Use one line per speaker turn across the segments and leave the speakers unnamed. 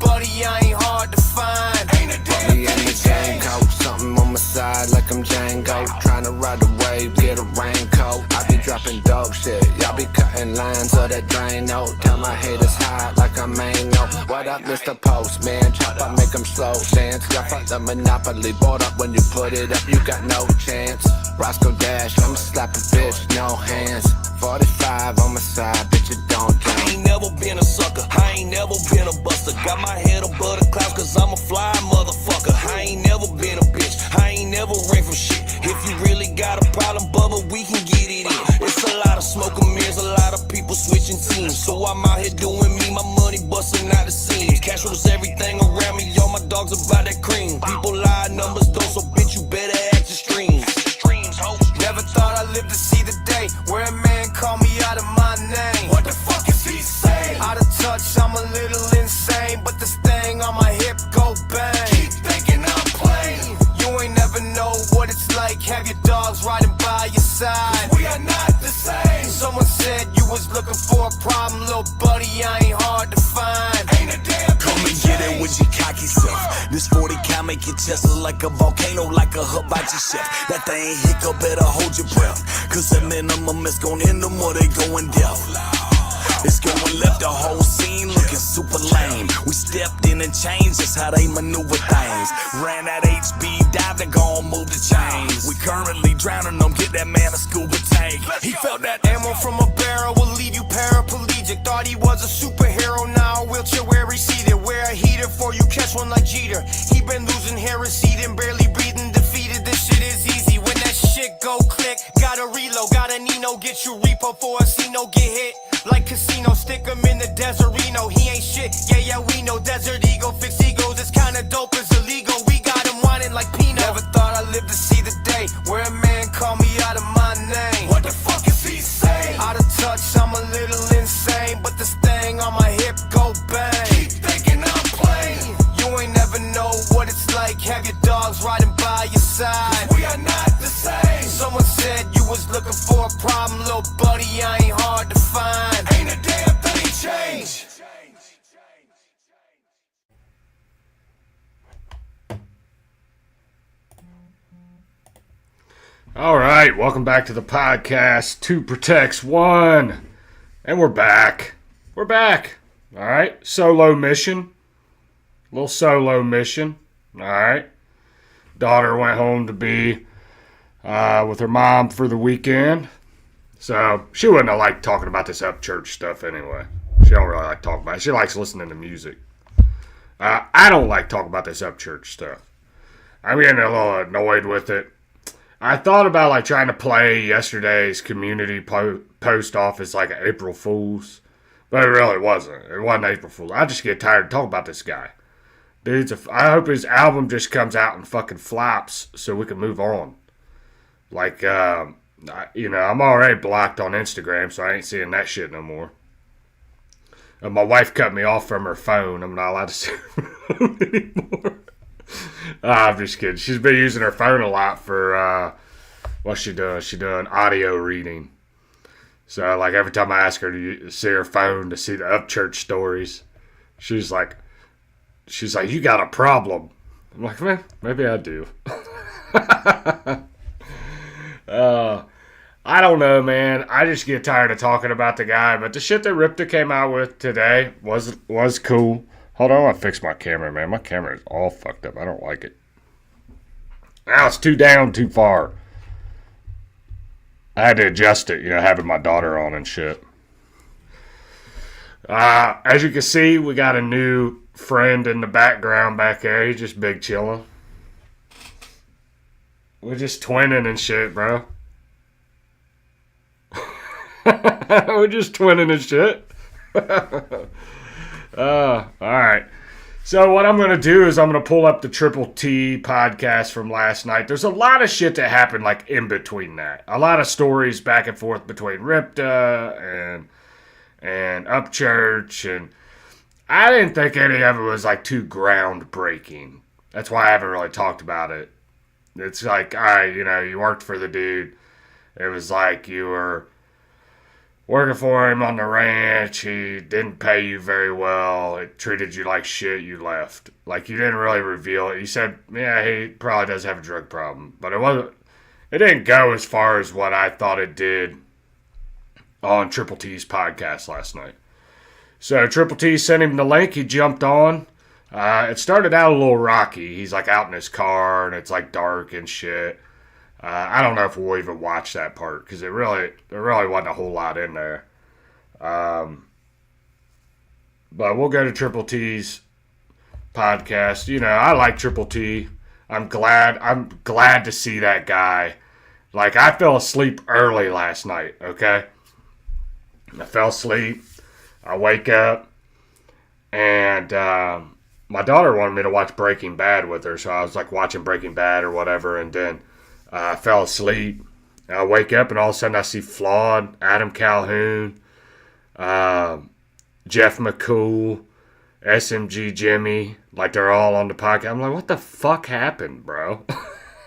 buddy, I ain't hard to find. Ain't a damn thing changed. Coat, something on my side like I'm Django. Trying to ride the wave, get a raincoat. I be dropping dog shit, y'all be cutting lines of that drain note. Tell my haters hide like I'm mango. What up, Mr. Postman? Chop, I make them slow dance. Y'all fuck the monopoly, bought up when you put it up, you got no chance. Roscoe Dash, I'ma slap a bitch, no hands. 45 on my side, bitch, you don't count.
I ain't never been a sucker, I ain't never been a buster. Got my head above the clouds cause I'm a fly motherfucker. I ain't never been a bitch, I ain't never ran from shit. If you really got a problem, Bubba, we can get it in. It's a lot of smoke and mirrors, a lot of people switching teams. So I'm out here doing me, my money busting out the seams. Cash rules everything around me, all my dogs about that cream. People lie, numbers don't, so bitch, you better act your streams. Never thought I'd live to see the day where a man called me out of my name. What the fuck is he saying? Out of touch, I'm a little insane, but this thing on my hip go bang. Keep thinking I'm playing. You ain't never know what it's like, have your dogs riding by your side. We are not the same. Someone said you was looking for a problem, little buddy, I ain't hard to find. Ain't a damn Come and get it with your cocky self. This 40 cal make your chest look like a volcano, like a hibachi chef. That thing hiccup, better hold your breath, cause the minimum is gon' end them or they going deaf. It's going left, the whole scene looking super lame. We stepped in and changed, that's how they maneuver things. Ran that HB dive, they gon' move the chains. We currently drowning them, get that man a scuba tank. He felt that
ammo from a barrel will leave you paraplegic. Thought he was a superhero, now a wheelchair where he seated. Wear a heater for you catch one like Jeter. He been losing hair, receding, barely breathing, defeated. This shit is easy when that shit go click. Gotta reload, gotta Nino, get you Ripa for a Cino, get hit. Like casino, stick him in the desert Reno. He ain't shit, yeah, we know. Desert Eagle, fix egos, it's kinda dope, it's illegal. We got him whining like Pino. Never thought I'd live to see the day where a man called me out of my name. What the fuck is he saying? Out of touch, I'm a little insane, but this thing on my hip go bang. Keep thinking I'm playing. You ain't never know what it's like, have your dogs riding by your side. We are not the same. Someone said you was looking for a problem, little buddy, I ain't hard to find. Ain't a damn thing changed.
All right, welcome back to the podcast, Two Protects One. And we're back. We're back. All right, solo mission. Little solo mission. All right. Daughter went home to be with her mom for the weekend. So she wouldn't have liked talking about this Upchurch stuff anyway. She don't really like talking about it. She likes listening to music. I don't like talking about this Upchurch stuff. I'm getting a little annoyed with it. I thought about like trying to play yesterday's community post off as like an April Fool's, but it really wasn't. It wasn't April Fool's. I just get tired of talking about this guy. Dude's I hope his album just comes out and fucking flops so we can move on. Like, I'm already blocked on Instagram, so I ain't seeing that shit no more. My wife cut me off from her phone. I'm not allowed to see her phone anymore. I'm just kidding. She's been using her phone a lot for, what's she doing? She's doing audio reading. So, like, every time I ask her to see her phone to see the Upchurch stories, she's like, you got a problem. I'm like, man, maybe I do. I don't know, man. I just get tired of talking about the guy. But the shit that Rypta came out with today was cool. Hold on, I fixed my camera, man. My camera is all fucked up. I don't like it. Now it's too down, too far. I had to adjust it, having my daughter on and shit. As you can see, we got a new friend in the background back there. He's just big chilling. We're just twinning and shit, bro. We're just twinning and shit. Alright. So what I'm going to do is I'm going to pull up the Triple T podcast from last night. There's a lot of shit that happened like in between that. A lot of stories back and forth between Rypta and Upchurch. And I didn't think any of it was like too groundbreaking. That's why I haven't really talked about it. It's like, all right, you worked for the dude. It was like you were working for him on the ranch. He didn't pay you very well. It treated you like shit. You left. Like, you didn't really reveal it. You said, yeah, he probably does have a drug problem. But it didn't go as far as what I thought it did on Triple T's podcast last night. So Triple T sent him the link. He jumped on. It started out a little rocky. He's like out in his car and it's like dark and shit. I don't know if we'll even watch that part because there really wasn't a whole lot in there. But we'll go to Triple T's podcast. You know, I like Triple T. I'm glad to see that guy. Like, I fell asleep early last night, okay? I fell asleep. I wake up and my daughter wanted me to watch Breaking Bad with her, so I was like watching Breaking Bad or whatever, and then I fell asleep. I wake up and all of a sudden I see Flawed, Adam Calhoun, Jeff McCool, SMG Jimmy, like they're all on the podcast. I'm like, what the fuck happened, bro?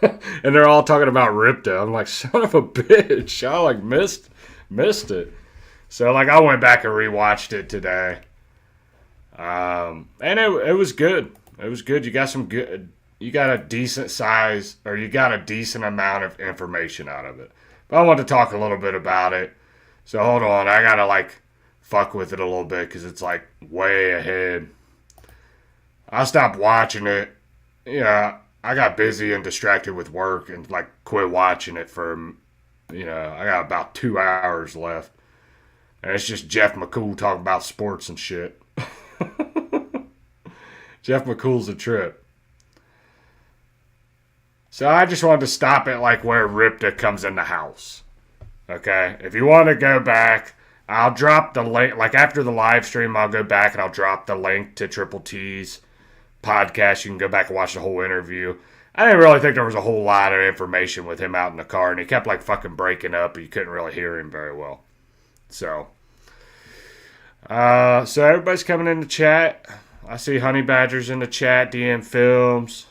And they're all talking about Rypta. I'm like, son of a bitch, I like missed it. So like I went back and rewatched it today. And it was good. It was good. You got a decent size, or you got a decent amount of information out of it. But I want to talk a little bit about it. So hold on. I got to like fuck with it a little bit because it's like way ahead. I stopped watching it. Yeah, I got busy and distracted with work and like quit watching it for, I got about 2 hours left. And it's just Jeff McCool talking about sports and shit. Jeff McCool's a trip. So I just wanted to stop at like where Rypta comes in the house. Okay? If you want to go back, I'll drop the link. Like after the live stream, I'll go back and I'll drop the link to Triple T's podcast. You can go back and watch the whole interview. I didn't really think there was a whole lot of information with him out in the car. And he kept like fucking breaking up. And you couldn't really hear him very well. So everybody's coming in the chat. I see Honey Badger's in the chat, DM Films,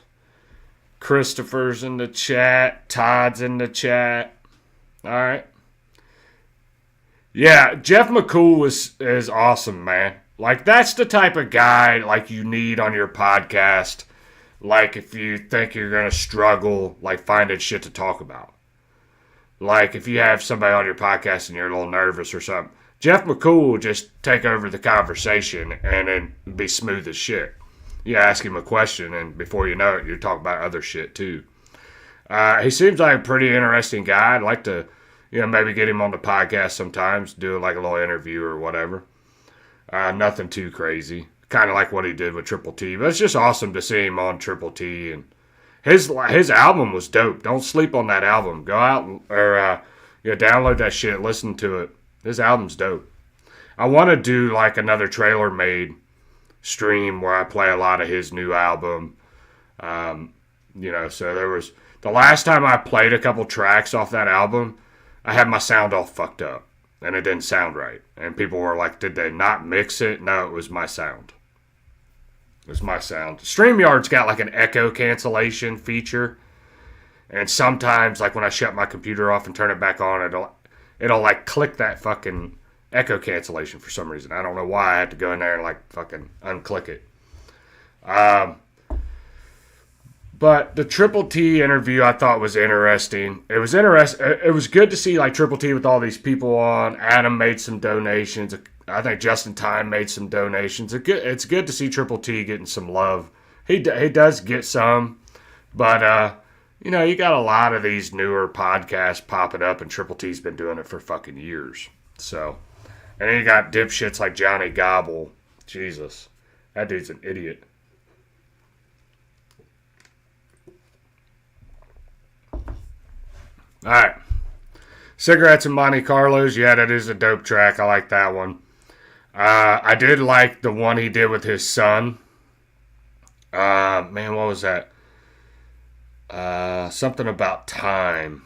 Christopher's in the chat, Todd's in the chat. All right. Yeah, Jeff McCool is awesome, man. Like, that's the type of guy, like, you need on your podcast. Like, if you think you're going to struggle, like, finding shit to talk about. Like, if you have somebody on your podcast and you're a little nervous or something, Jeff McCool will just take over the conversation and then be smooth as shit. You ask him a question, and before you know it, you're talking about other shit, too. He seems like a pretty interesting guy. I'd like to, maybe get him on the podcast sometimes, do like a little interview or whatever. Nothing too crazy. Kind of like what he did with Triple T. But it's just awesome to see him on Triple T. And his album was dope. Don't sleep on that album. Go out or download that shit. Listen to it. His album's dope. I want to do like another trailer made stream where I play a lot of his new album. So there was the last time I played a couple tracks off that album, I had my sound all fucked up and it didn't sound right. And people were like, did they not mix it? No, it was my sound. It was my sound. StreamYard's got like an echo cancellation feature. And sometimes, like when I shut my computer off and turn it back on, it'll like click that fucking echo cancellation for some reason. I don't know why. I had to go in there and like fucking unclick it. But the Triple T interview I thought was interesting. It was interesting. It was good to see like Triple T with all these people on. Adam made some donations. I think Justin Time made some donations. It's good to see Triple T getting some love. He does get some, but you got a lot of these newer podcasts popping up, and Triple T's been doing it for fucking years. So, and then you got dipshits like Johnny Gobble. Jesus, that dude's an idiot. All right. Cigarettes and Monte Carlos. Yeah, that is a dope track. I like that one. I did like the one he did with his son. Man, what was that? Something about time.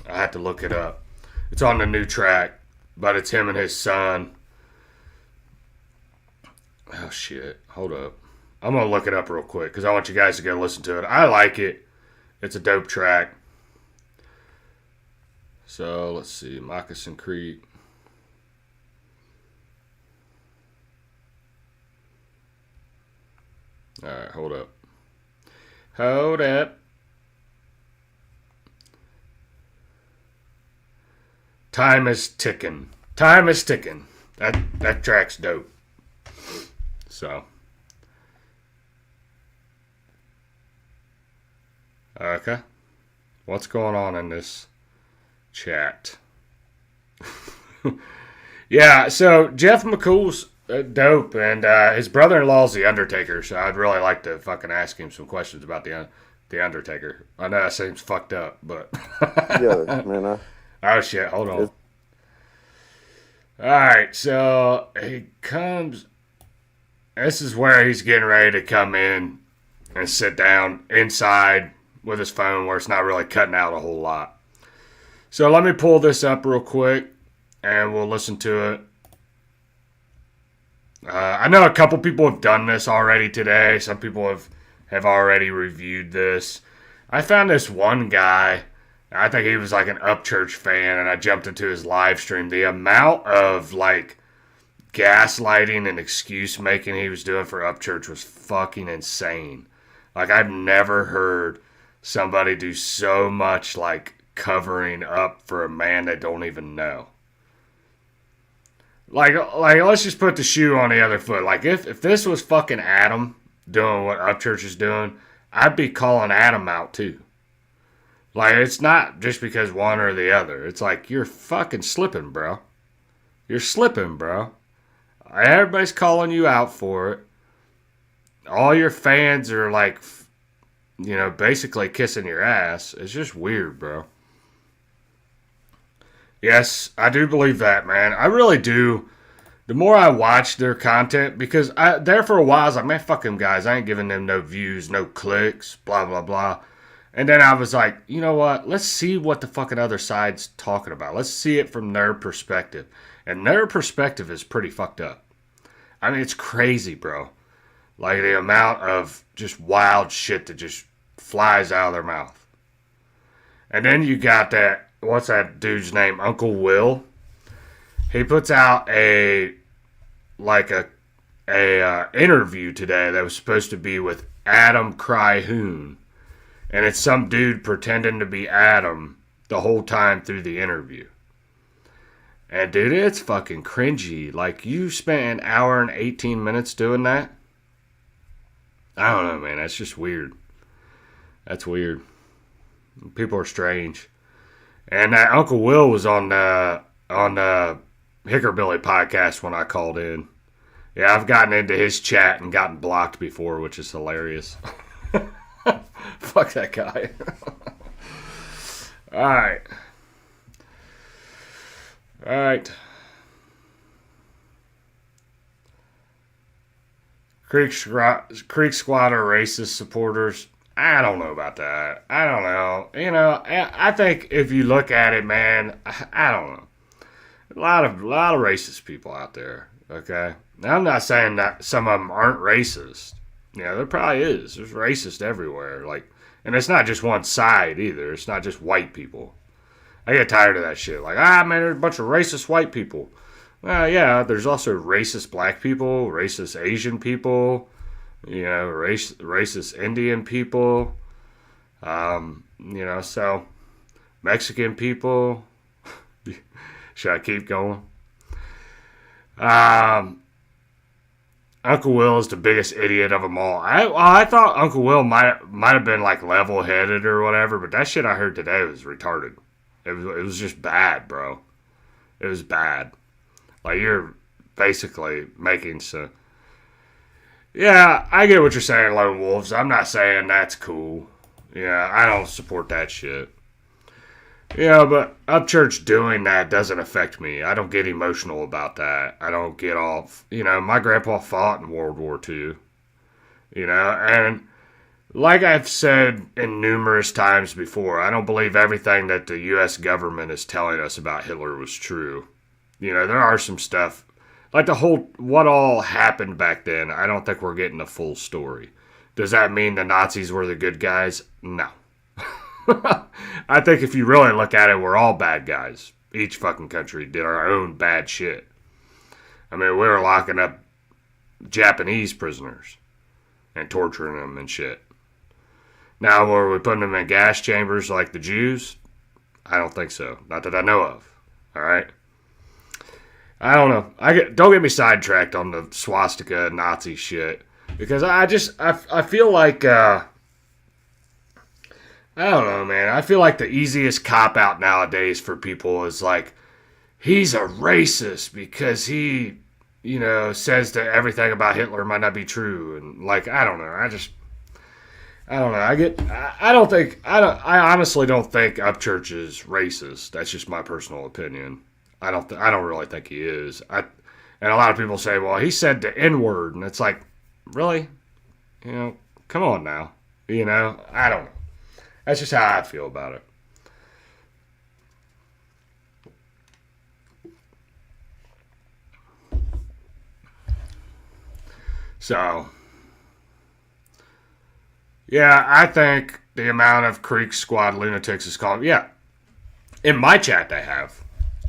I have to look it up. It's on the new track, but it's him and his son. Oh, shit. Hold up. I'm going to look it up real quick because I want you guys to go listen to it. I like it. It's a dope track. So, let's see. Moccasin Creek. Alright, hold up. Hold up. Time is ticking. Time is ticking. That track's dope. So. Okay. What's going on in this chat? Yeah, so Jeff McCool's dope, and his brother-in-law's the Undertaker, so I'd really like to fucking ask him some questions about the Undertaker. I know that seems fucked up, but...
Yeah, man.
Oh, shit, hold on. Alright, so he comes... This is where he's getting ready to come in and sit down inside with his phone where it's not really cutting out a whole lot. So let me pull this up real quick, and we'll listen to it. I know a couple people have done this already today. Some people have already reviewed this. I found this one guy. I think he was like an Upchurch fan, and I jumped into his live stream. The amount of like gaslighting and excuse making he was doing for Upchurch was fucking insane. Like, I've never heard somebody do so much like covering up for a man they don't even know. Like let's just put the shoe on the other foot. Like, if this was fucking Adam doing what Upchurch is doing, I'd be calling Adam out too. Like, it's not just because one or the other. It's like, you're fucking slipping, bro. You're slipping, bro. Everybody's calling you out for it. All your fans are like, you know, basically kissing your ass. It's just weird, bro. Yes, I do believe that, man. I really do. The more I watch their content, because there for a while I was like, man, fuck them guys. I ain't giving them no views, no clicks, blah, blah, blah. And then I was like, you know what? Let's see what the fucking other side's talking about. Let's see it from their perspective. And their perspective is pretty fucked up. I mean, it's crazy, bro. Like, the amount of just wild shit that just flies out of their mouth. And then you got that, what's that dude's name? Uncle Will. He puts out a interview today that was supposed to be with Adam Cryhoon. And it's some dude pretending to be Adam the whole time through the interview. And dude, it's fucking cringy. Like, you spent an hour and 18 minutes doing that? I don't know, man. That's just weird. That's weird. People are strange. And that Uncle Will was on the Hickorbilly podcast when I called in. Yeah, I've gotten into his chat and gotten blocked before, which is hilarious. Fuck that guy. Alright. Creek Squad are racist supporters. I don't know about that. I don't know. You know, I think if you look at it, man, I don't know. A lot of racist people out there, okay? Now, I'm not saying that some of them aren't racist. Yeah, there probably is. There's racist everywhere. Like, and it's not just one side either. It's not just white people. I get tired of that shit. Like, man, there's a bunch of racist white people. Well, yeah, there's also racist black people, racist Asian people, you know, racist Indian people, you know, so Mexican people. Should I keep going? Uncle Will is the biggest idiot of them all. I thought Uncle Will might have been like level-headed or whatever, but that shit I heard today was retarded. It was just bad, bro. It was bad. Like, you're basically making some... Yeah, I get what you're saying, Lone Wolves. I'm not saying that's cool. Yeah, I don't support that shit. Yeah, but Upchurch doing that doesn't affect me. I don't get emotional about that. I don't get off... You know, my grandpa fought in World War II. You know, and like I've said in numerous times before, I don't believe everything that the U.S. government is telling us about Hitler was true. You know, there are some stuff, like the whole, what all happened back then, I don't think we're getting the full story. Does that mean the Nazis were the good guys? No. I think if you really look at it, we're all bad guys. Each fucking country did our own bad shit. I mean, we were locking up Japanese prisoners. and torturing them and shit. Now, were we putting them in gas chambers like the Jews? I don't think so. Not that I know of. All right. I don't know. Don't get me sidetracked on the swastika Nazi shit, because I feel like I don't know, man. I feel like the easiest cop out nowadays for people is like, he's a racist because he, says that everything about Hitler might not be true, and like, I don't know. I don't know. I honestly don't think Upchurch is racist. That's just my personal opinion. I don't really think he is. And a lot of people say, well, he said the N-word, and it's like, really? Come on now. I don't know. That's just how I feel about it. So, yeah, I think the amount of Creek Squad lunatics is called, yeah. In my chat they have.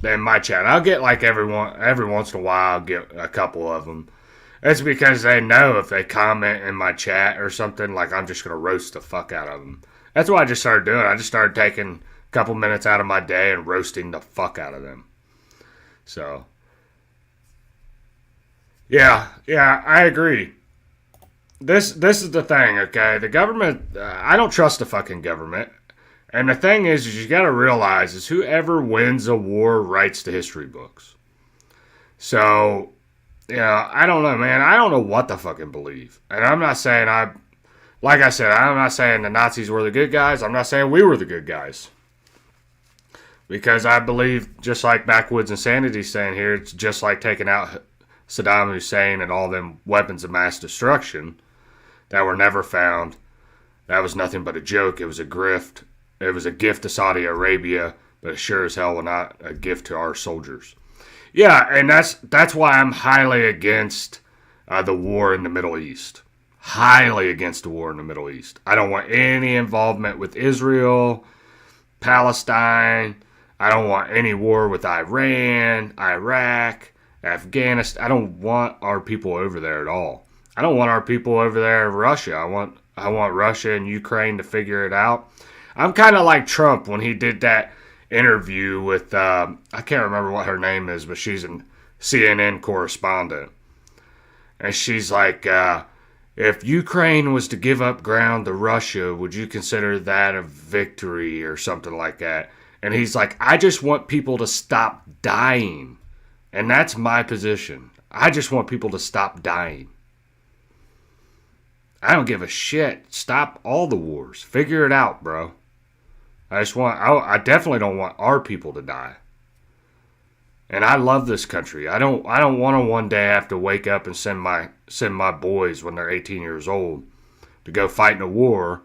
In my chat. I'll get like every once in a while, I'll get a couple of them. It's because they know if they comment in my chat or something, like I'm just going to roast the fuck out of them. That's what I just started doing. I just started taking a couple minutes out of my day and roasting the fuck out of them. So, yeah, I agree. This is the thing, okay? The government, I don't trust the fucking government. And the thing is you got to realize is whoever wins a war writes the history books. So, I don't know, man. I don't know what to fucking believe. And I'm not saying like I said, I'm not saying the Nazis were the good guys. I'm not saying we were the good guys. Because I believe, just like Backwoods Insanity saying here, it's just like taking out Saddam Hussein and all them weapons of mass destruction that were never found. That was nothing but a joke. It was a grift. It was a gift to Saudi Arabia, but it sure as hell was not a gift to our soldiers. Yeah, and that's why I'm highly against the war in the Middle East. Highly against the war in the Middle East. I don't want any involvement with Israel, Palestine. I don't want any war with Iran, Iraq, Afghanistan. I don't want our people over there at all. I don't want our people over there in Russia. I want Russia and Ukraine to figure it out. I'm kind of like Trump when he did that interview with, I can't remember what her name is, but she's a CNN correspondent. And she's like, if Ukraine was to give up ground to Russia, would you consider that a victory or something like that? And he's like, I just want people to stop dying. And that's my position. I just want people to stop dying. I don't give a shit. Stop all the wars. Figure it out, bro. I definitely don't want our people to die. And I love this country. I don't want to one day have to wake up and send my boys when they're 18 years old to go fight in a war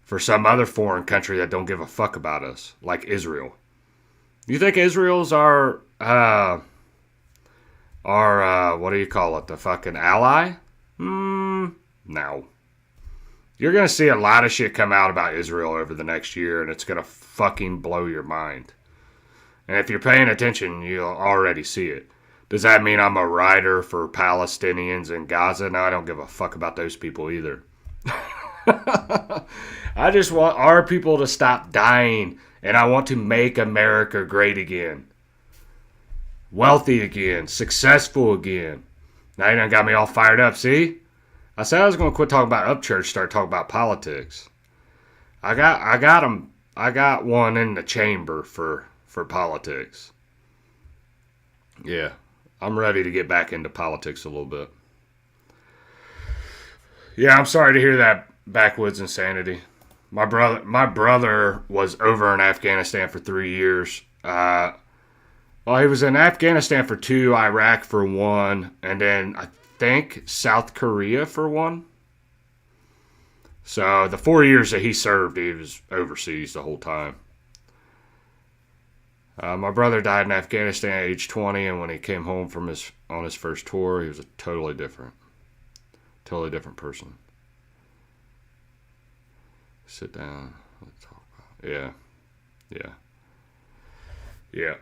for some other foreign country that don't give a fuck about us, like Israel. You think Israel's our what do you call it? The fucking ally? No. You're going to see a lot of shit come out about Israel over the next year, and it's going to fucking blow your mind. And if you're paying attention, you'll already see it. Does that mean I'm a writer for Palestinians in Gaza? No, I don't give a fuck about those people either. I just want our people to stop dying, and I want to make America great again. Wealthy again. Successful again. Now you done got me all fired up, see? I said I was going to quit talking about Upchurch, start talking about politics. I got one in the chamber for politics. Yeah, I'm ready to get back into politics a little bit. Yeah, I'm sorry to hear that, Backwoods Insanity. My brother was over in Afghanistan for 3 years. Well, he was in Afghanistan for 2, Iraq for 1, and then I think South Korea for 1. So the 4 years that he served, he was overseas the whole time. My brother died in Afghanistan at age 20, and when he came home on his first tour, he was a totally different person. Sit down. Let's talk about it. Yeah.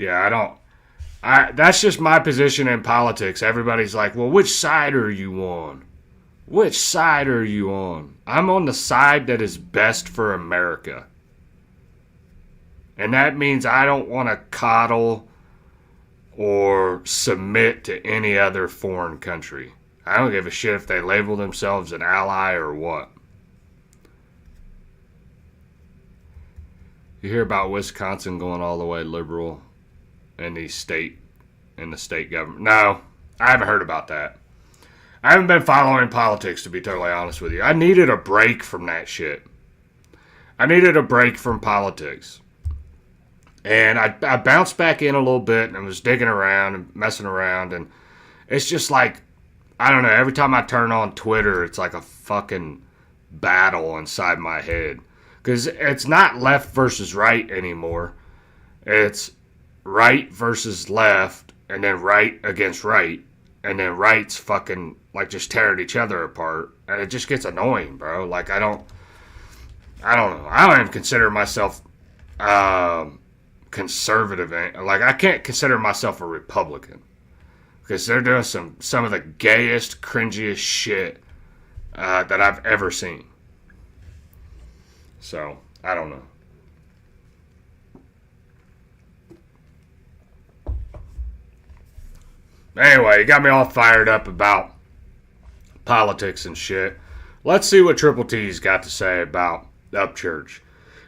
I That's just my position in politics. Everybody's like, well, which side are you on? Which side are you on? I'm on the side that is best for America. And that means I don't want to coddle or submit to any other foreign country. I don't give a shit if they label themselves an ally or what. You hear about Wisconsin going all the way liberal in the state government? No, I haven't heard about that. I haven't been following politics, to be totally honest with you. I needed a break from that shit. I needed a break from politics. And I bounced back in a little bit and I was digging around and messing around. And it's just like, I don't know, every time I turn on Twitter, it's like a fucking battle inside my head. Because it's not left versus right anymore. It's right versus left, and then right against right, and then right's fucking like just tearing each other apart, and it just gets annoying, bro. Like I don't know. I don't even consider myself conservative. Like I can't consider myself a Republican because they're doing some of the gayest, cringiest shit that I've ever seen. So, I don't know. Anyway, you got me all fired up about politics and shit. Let's see what Triple T's got to say about Upchurch.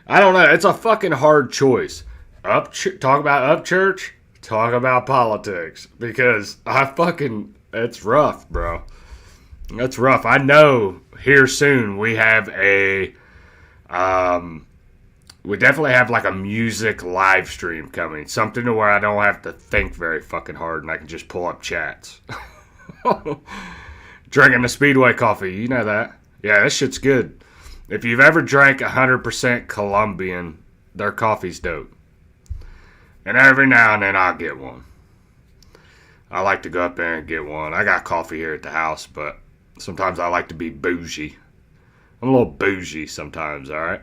I don't know. It's a fucking hard choice. Talk about Upchurch, talk about politics. Because it's rough, bro. It's rough. I know here soon we have we definitely have like a music live stream coming. Something to where I don't have to think very fucking hard and I can just pull up chats. Drinking the Speedway coffee, you know that. Yeah, this shit's good. If you've ever drank 100% Colombian, their coffee's dope. And every now and then I'll get one. I like to go up there and get one. I got coffee here at the house, but sometimes I like to be bougie. I'm a little bougie sometimes, alright?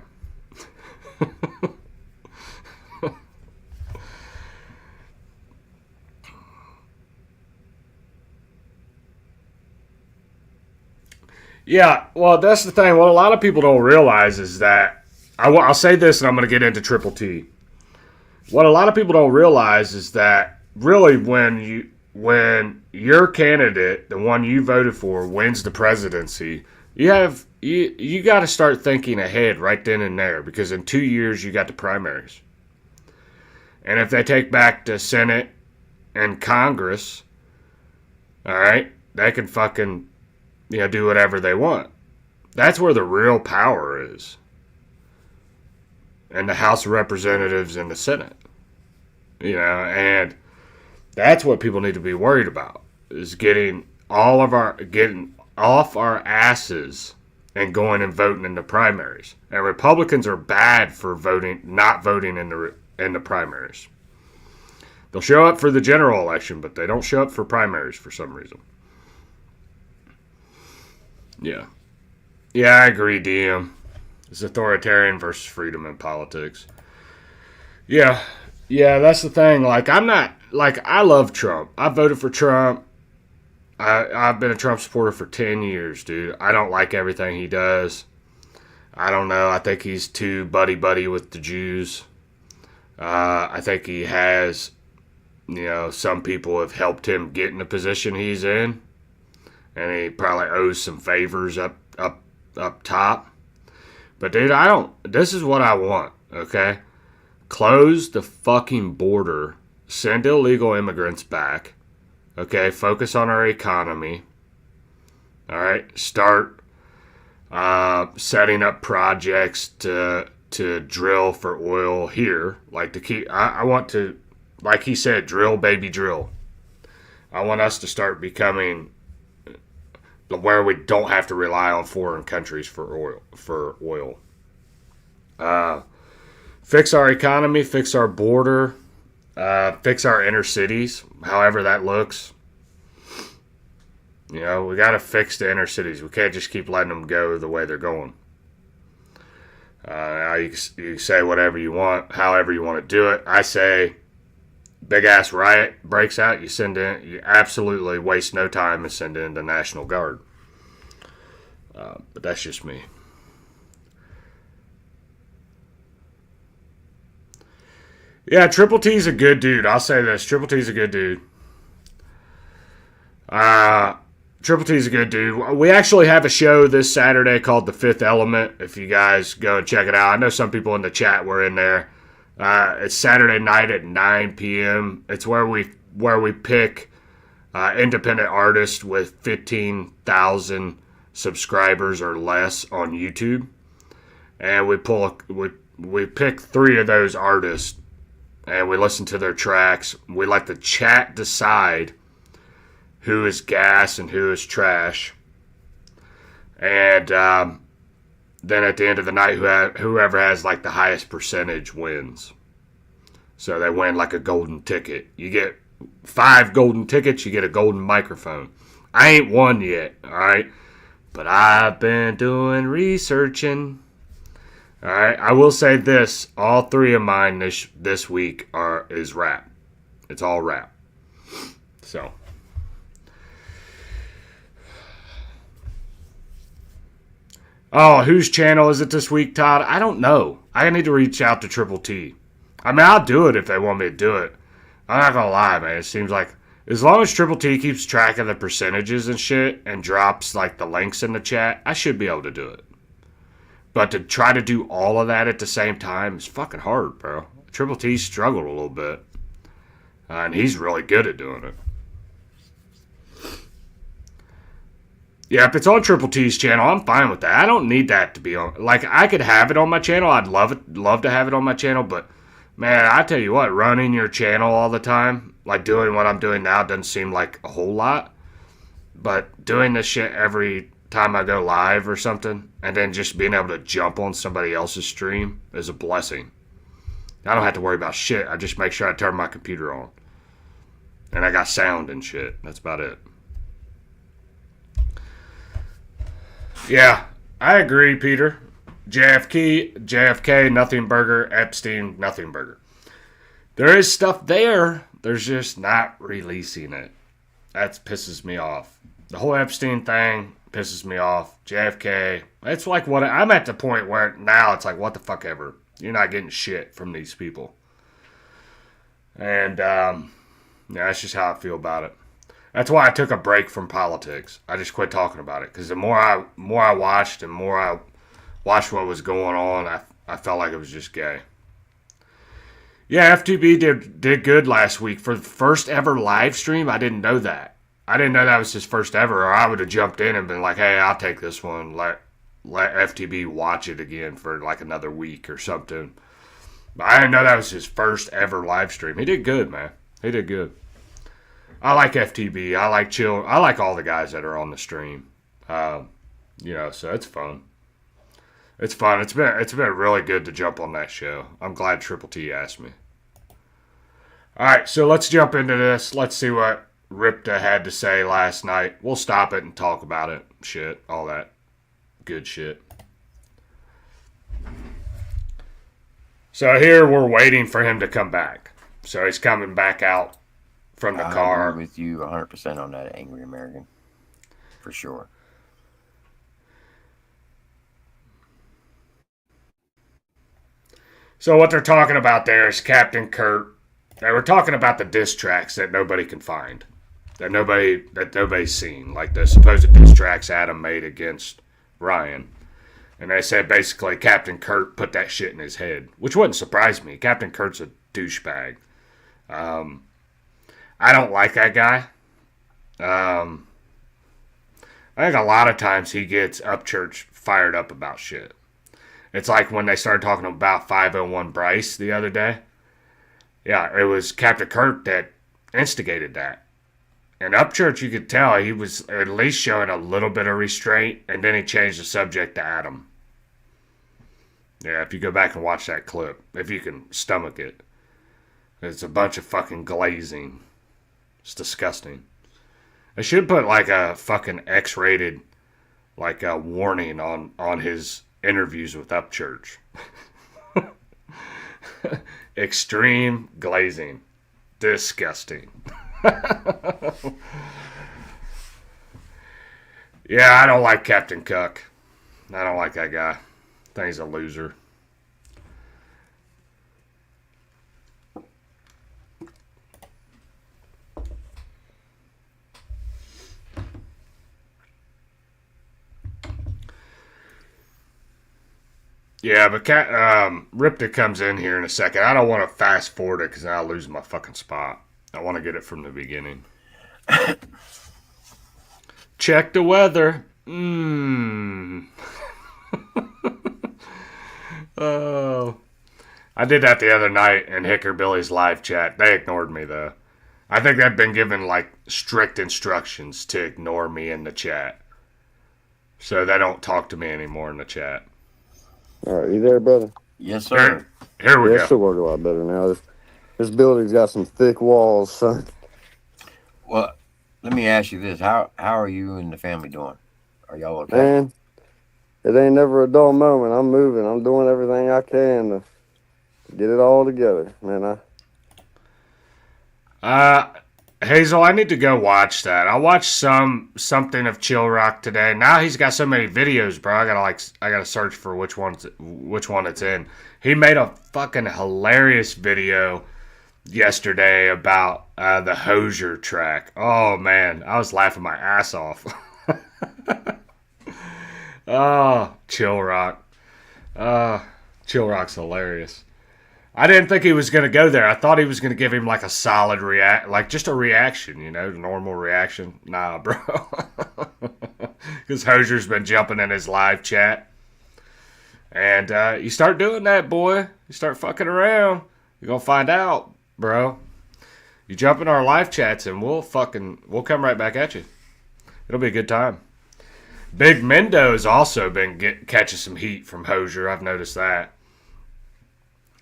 Yeah, well, that's the thing. What a lot of people don't realize is that, I'll say this and I'm going to get into Triple T. What a lot of people don't realize is that really when your candidate, the one you voted for, wins the presidency, you got to start thinking ahead right then and there, because in 2 years you got the primaries. And if they take back the Senate and Congress, all right, they can fucking do whatever they want. That's where the real power is. And the House of Representatives and the Senate. And that's what people need to be worried about, is getting off our asses and going and voting in the primaries. And Republicans are bad for not voting in the primaries. They'll show up for the general election, but they don't show up for primaries for some reason. Yeah. Yeah, I agree, DM. It's authoritarian versus freedom in politics. Yeah. Yeah, that's the thing. Like, I love Trump. I voted for Trump. I've been a Trump supporter for 10 years, dude. I don't like everything he does. I don't know. I think he's too buddy-buddy with the Jews. I think he has, some people have helped him get in the position he's in. And he probably owes some favors up top. But, dude, this is what I want, okay? Close the fucking border. Send illegal immigrants back. Okay, focus on our economy. All right, start setting up projects to drill for oil here. I want to, like he said, drill, baby, drill. I want us to start becoming where we don't have to rely on foreign countries for oil. Fix our economy, fix our border, fix our inner cities, however that looks. We got to fix the inner cities. We can't just keep letting them go the way they're going. Now you say whatever you want, however you want to do it. I say big ass riot breaks out, you absolutely waste no time and send in the National Guard. But that's just me. Yeah, Triple T's a good dude. I'll say this. Triple T's a good dude. Triple T's a good dude. We actually have a show this Saturday called The Fifth Element. If you guys go and check it out. I know some people in the chat were in there. It's Saturday night at 9 p.m. It's where we pick independent artists with 15,000 subscribers or less on YouTube. And we pick 3 of those artists and we listen to their tracks. We let the chat decide who is gas and who is trash. And then at the end of the night, whoever has like the highest percentage wins. So they win like a golden ticket. You get 5 golden tickets, you get a golden microphone. I ain't won yet, all right? But I've been doing researching. All right, I will say this: all 3 of mine this week is rap. It's all rap. So, oh, whose channel is it this week, Todd? I don't know. I need to reach out to Triple T. I mean, I'll do it if they want me to do it. I'm not gonna lie, man. It seems like as long as Triple T keeps track of the percentages and shit and drops like the links in the chat, I should be able to do it. But to try to do all of that at the same time is fucking hard, bro. Triple T struggled a little bit. And he's really good at doing it. Yeah, if it's on Triple T's channel, I'm fine with that. I don't need that to be on. Like, I could have it on my channel. I'd love to have it on my channel. But, man, I tell you what, running your channel all the time, like doing what I'm doing now, doesn't seem like a whole lot. But doing this shit every time I go live or something, and then just being able to jump on somebody else's stream is a blessing. I don't have to worry about shit. I just make sure I turn my computer on. And I got sound and shit. That's about it. Yeah, I agree, Peter. JFK, Nothing Burger, Epstein, Nothing Burger. There is stuff there. There's just not releasing it. That pisses me off. The whole Epstein thing pisses me off. JFK, it's like what I'm at the point where now it's like what the fuck ever. You're not getting shit from these people. And yeah, that's just how I feel about it. That's why I took a break from politics. I just quit talking about it because the more I watched and more I watched what was going on, I felt like it was just gay. Yeah, FTB did good last week for the first ever live stream. I didn't know that. I didn't know that was his first ever, or I would have jumped in and been like, hey, I'll take this one. Let FTB watch it again for like another week or something. But I didn't know that was his first ever live stream. He did good, man. He did good. I like FTB. I like Chill. I like all the guys that are on the stream. So it's fun. It's fun. It's been really good to jump on that show. I'm glad Triple T asked me. All right, so let's jump into this. Let's see what Rypta had to say last night. We'll stop it and talk about it. Shit, all that good shit. So here we're waiting for him to come back. So he's coming back out from the car.
I agree with you 100% on that, Angry American. For sure.
So what they're talking about there is Captain Kurt. They were talking about the diss tracks that nobody can find. That nobody's seen. Like the supposed diss tracks Adam made against Ryan. And they said basically Captain Kurt put that shit in his head. Which wouldn't surprise me. Captain Kurt's a douchebag. I don't like that guy. I think a lot of times he gets Upchurch fired up about shit. It's like when they started talking about 501 Bryce the other day. Yeah, it was Captain Kurt that instigated that. And Upchurch, you could tell he was at least showing a little bit of restraint, and then he changed the subject to Adam. Yeah, if you go back and watch that clip, if you can stomach it. It's a bunch of fucking glazing. It's disgusting. They should put like a fucking X-rated like a warning on his interviews with Upchurch. Extreme glazing. Disgusting. Yeah, I don't like Captain Cook. I don't like that guy. I think he's a loser. Yeah, but Rypta comes in here in a second. I don't want to fast forward it because I'll lose my fucking spot. I want to get it from the beginning. Check the weather. Oh. I did that the other night in Hickerbilly's live chat. They ignored me, though. I think they've been given, like, strict instructions to ignore me in the chat. So they don't talk to me anymore in the chat.
All right, you there, brother?
Yes, sir.
Here we
Yeah,
go.
it should work a lot better now. This building's got some thick walls, son.
Well, let me ask you this: How are you and the family doing? Are y'all okay?
Man, it ain't never a dull moment. I'm moving. I'm doing everything I can to get it all together, man.
Hazel, I need to go watch that. I watched something of Chill Rock today. Now he's got so many videos, bro. I gotta search for which one it's in. He made a fucking hilarious video yesterday about the Hosier track. Oh man, I was laughing my ass off. Oh, Chill Rock. Chill Rock's hilarious. I didn't think he was going to go there. I thought he was going to give him like a solid just a reaction, normal reaction. Nah, bro. Because Hosier's been jumping in his live chat. And you start doing that, boy. You start fucking around. You're going to find out, bro. You jump in our live chats and we'll come right back at you. It'll be a good time. Big Mendo has also been catching some heat from Hosier. I've noticed that.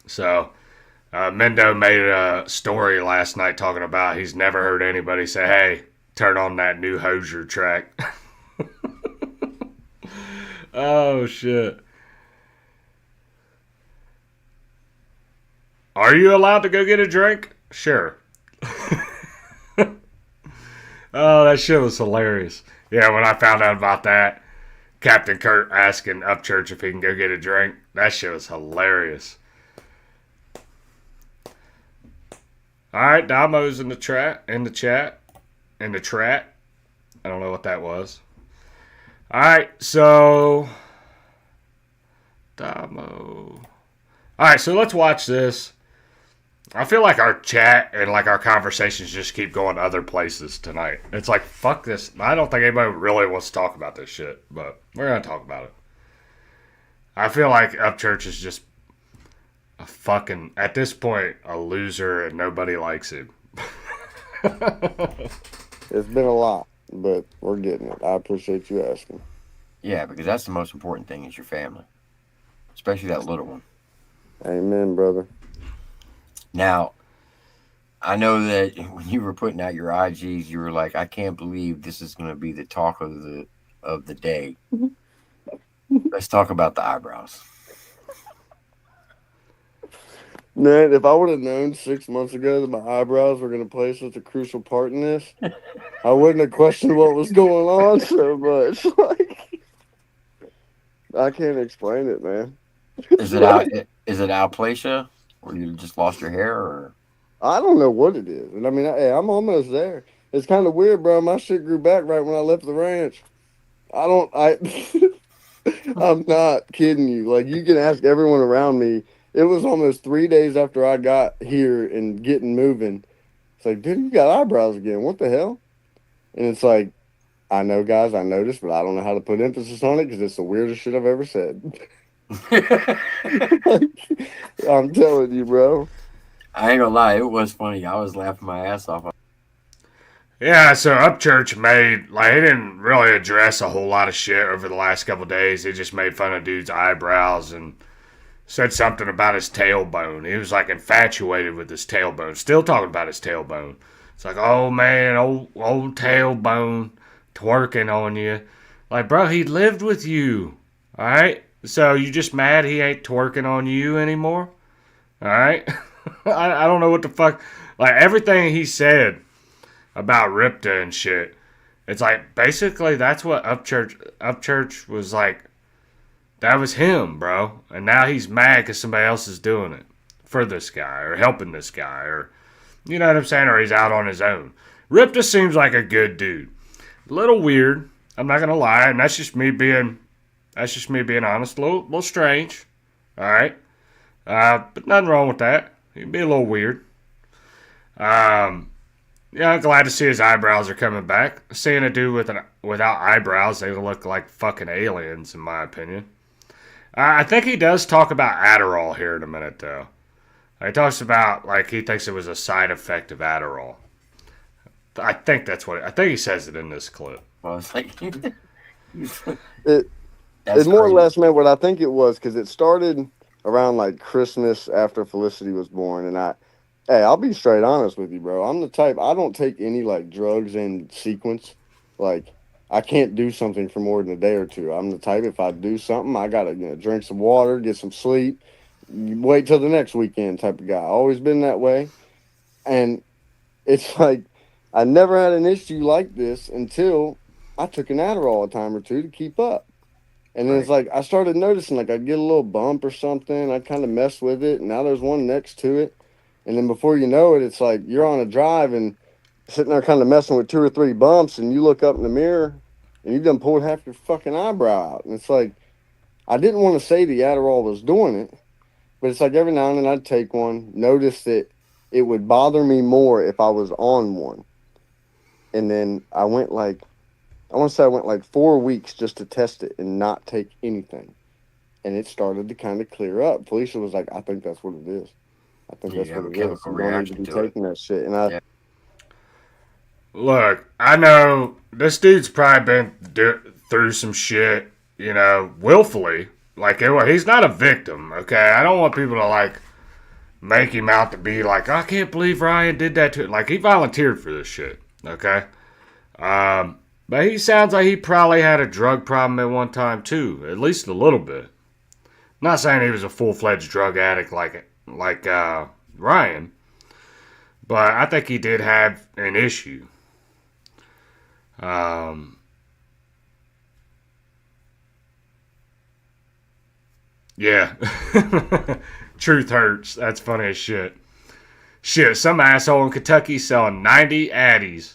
So, Mendo made a story last night talking about he's never heard anybody say, hey, turn on that new Hosier track. Oh, shit. Are you allowed to go get a drink? Sure. Oh, that shit was hilarious. Yeah, when I found out about that, Captain Kurt asking Upchurch if he can go get a drink, that shit was hilarious. All right, Damo's in the chat. I don't know what that was. All right, so Damo. All right, so let's watch this. I feel like our chat and like our conversations just keep going other places tonight. It's like, fuck this. I don't think anybody really wants to talk about this shit, but we're going to talk about it. I feel like Upchurch is just a fucking, at this point, a loser and nobody likes him.
It's been a lot, but we're getting it. I appreciate you asking.
Yeah, because that's the most important thing is your family, especially that little one.
Amen, brother.
Now, I know that when you were putting out your IGs, you were like, I can't believe this is going to be the talk of the day. Let's talk about the eyebrows.
Man, if I would have known 6 months ago that my eyebrows were going to play such a crucial part in this, I wouldn't have questioned what was going on so much. Like, I can't explain it, man.
Is it alopecia? Or you just lost your hair? Or
I don't know what it is. And I mean, I'm almost there. It's kind of weird, bro. My shit grew back right when I left the ranch. I'm not kidding you. Like, you can ask everyone around me. It was almost 3 days after I got here and getting moving. It's like, dude, you got eyebrows again. What the hell? And it's like, I know, guys, I noticed, but I don't know how to put emphasis on it because it's the weirdest shit I've ever said. I'm telling you, bro.
I ain't gonna lie, it was funny. I was laughing my ass off.
Yeah, so Upchurch he didn't really address a whole lot of shit over the last couple of days. He just made fun of dude's eyebrows and said something about his tailbone. He was like infatuated with his tailbone. Still talking about his tailbone. It's like, oh man, old tailbone twerking on you. Like, bro, he lived with you. Alright? So you just mad he ain't twerking on you anymore? Alright? I don't know what the fuck. Like, everything he said about Rypta and shit, it's like, basically, that's what Upchurch was like. That was him, bro. And now he's mad because somebody else is doing it for this guy or helping this guy, or, you know what I'm saying? Or he's out on his own. Rypta seems like a good dude. A little weird. I'm not going to lie. And that's just me being honest. A little strange. All right. But nothing wrong with that. He'd be a little weird. Yeah, I'm glad to see his eyebrows are coming back. Seeing a dude without eyebrows, they look like fucking aliens, in my opinion. I think he does talk about Adderall here in a minute, though. He talks about, like, he thinks it was a side effect of Adderall. I think he says it in this clip.
Well, it's like
It
that's
more or
crazy.
less meant what I think it was, because it started around like Christmas after Felicity was born, and I'll be straight honest with you, bro. I'm the type, I don't take any like drugs in sequence. Like, I can't do something for more than a day or two. I'm the type, if I do something, I gotta drink some water, get some sleep, wait till the next weekend type of guy. Always been that way, and it's like I never had an issue like this until I took an Adderall a time or two to keep up. And then it's like I started noticing, like, I'd get a little bump or something. I'd kind of mess with it. And now there's one next to it. And then before you know it, it's like you're on a drive and sitting there kind of messing with 2 or 3 bumps. And you look up in the mirror and you done pulled half your fucking eyebrow out. And it's like, I didn't want to say the Adderall was doing it. But it's like every now and then I'd take one, notice that it would bother me more if I was on one. And then I want to say I went like 4 weeks just to test it and not take anything. And it started to kind of clear up. Felicia was like, I think that's what it is. I think that's
You have
what
a
it is.
chemical
You don't need to
reaction
be
to it.
taking that shit. And
Yeah.
Look, I know this dude's probably been through some shit, willfully. Like, he's not a victim, okay? I don't want people to, like, make him out to be like, I can't believe Ryan did that to him. Like, he volunteered for this shit, okay? But he sounds like he probably had a drug problem at one time, too. At least a little bit. Not saying he was a full-fledged drug addict like Ryan. But I think he did have an issue. Yeah. Truth hurts. That's funny as shit. Shit, some asshole in Kentucky selling 90 Addies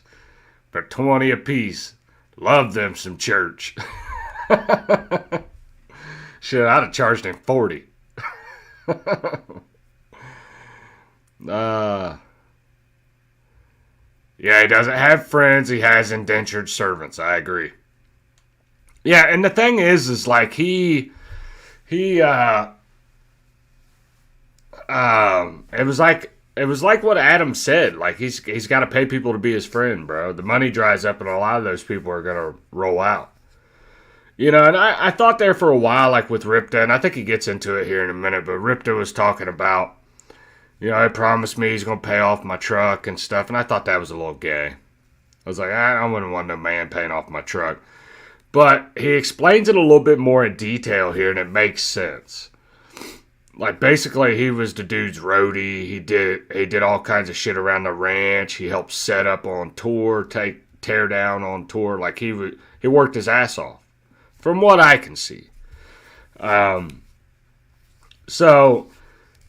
for 20 apiece. Love them some church. Shit, I'd have charged him 40. Yeah, he doesn't have friends. He has indentured servants. I agree. Yeah, and the thing is like it was like what Adam said. Like he's got to pay people to be his friend, bro. The money dries up, and a lot of those people are gonna roll out. And I thought there for a while, like with Rypta, and I think he gets into it here in a minute. But Rypta was talking about, he promised me he's gonna pay off my truck and stuff, and I thought that was a little gay. I was like, I wouldn't want no man paying off my truck. But he explains it a little bit more in detail here, and it makes sense. Like, basically, he was the dude's roadie. He did all kinds of shit around the ranch. He helped set up on tour, tear down on tour. Like, he worked his ass off, from what I can see. So,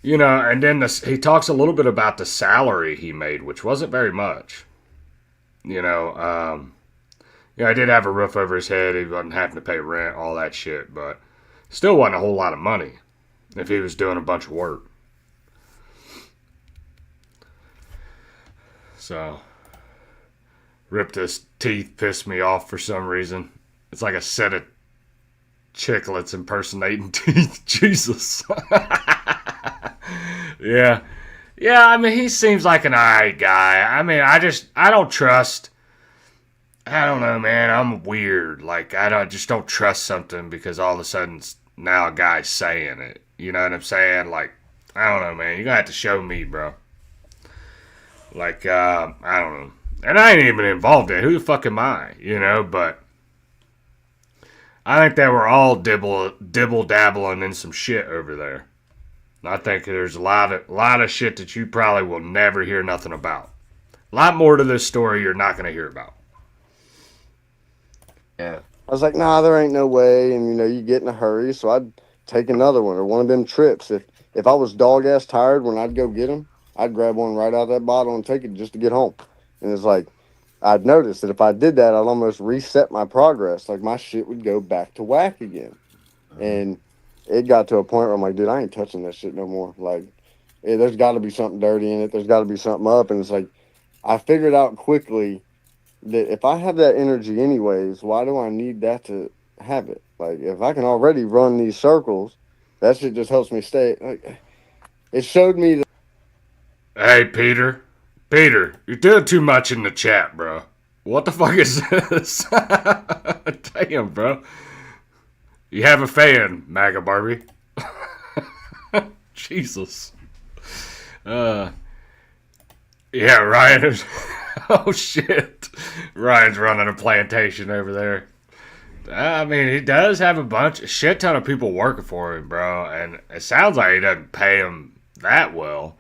and then he talks a little bit about the salary he made, which wasn't very much. I did have a roof over his head. He wasn't having to pay rent, all that shit, but still wasn't a whole lot of money if he was doing a bunch of work. So, Rypta's teeth pissed me off for some reason. It's like a set of chiclets impersonating teeth. Jesus. Yeah. Yeah, I mean, he seems like an alright guy. I mean, I don't trust. I don't know, man. I'm weird. Like, I just don't trust something because all of a sudden now a guy's saying it. You know what I'm saying? Like, I don't know, man. You're going to have to show me, bro. Like, I don't know. And I ain't even involved in it. Who the fuck am I? But I think they were all dibble-dabbling in some shit over there. I think there's a lot of shit that you probably will never hear nothing about. A lot more to this story you're not going to hear about.
Yeah.
I was like, nah, there ain't no way. And, you get in a hurry. So I'd take another one or one of them trips. If I was dog-ass tired when I'd go get them, I'd grab one right out of that bottle and take it just to get home. And it's like, I'd noticed that if I did that, I'd almost reset my progress. Like, my shit would go back to whack again. And it got to a point where I'm like, dude, I ain't touching that shit no more. Like, there's got to be something dirty in it. There's got to be something up. And it's like, I figured out quickly that if I have that energy anyways, why do I need that to have it? Like, if I can already run these circles, that shit just helps me stay. Like, it showed me that.
Hey, Peter, you're doing too much in the chat, bro. What the fuck is this? Damn, bro. You have a fan, MAGA Barbie. Jesus. Yeah, Ryan is... Oh, shit. Ryan's running a plantation over there. I mean, he does have a shit ton of people working for him, bro. And it sounds like he doesn't pay them that well.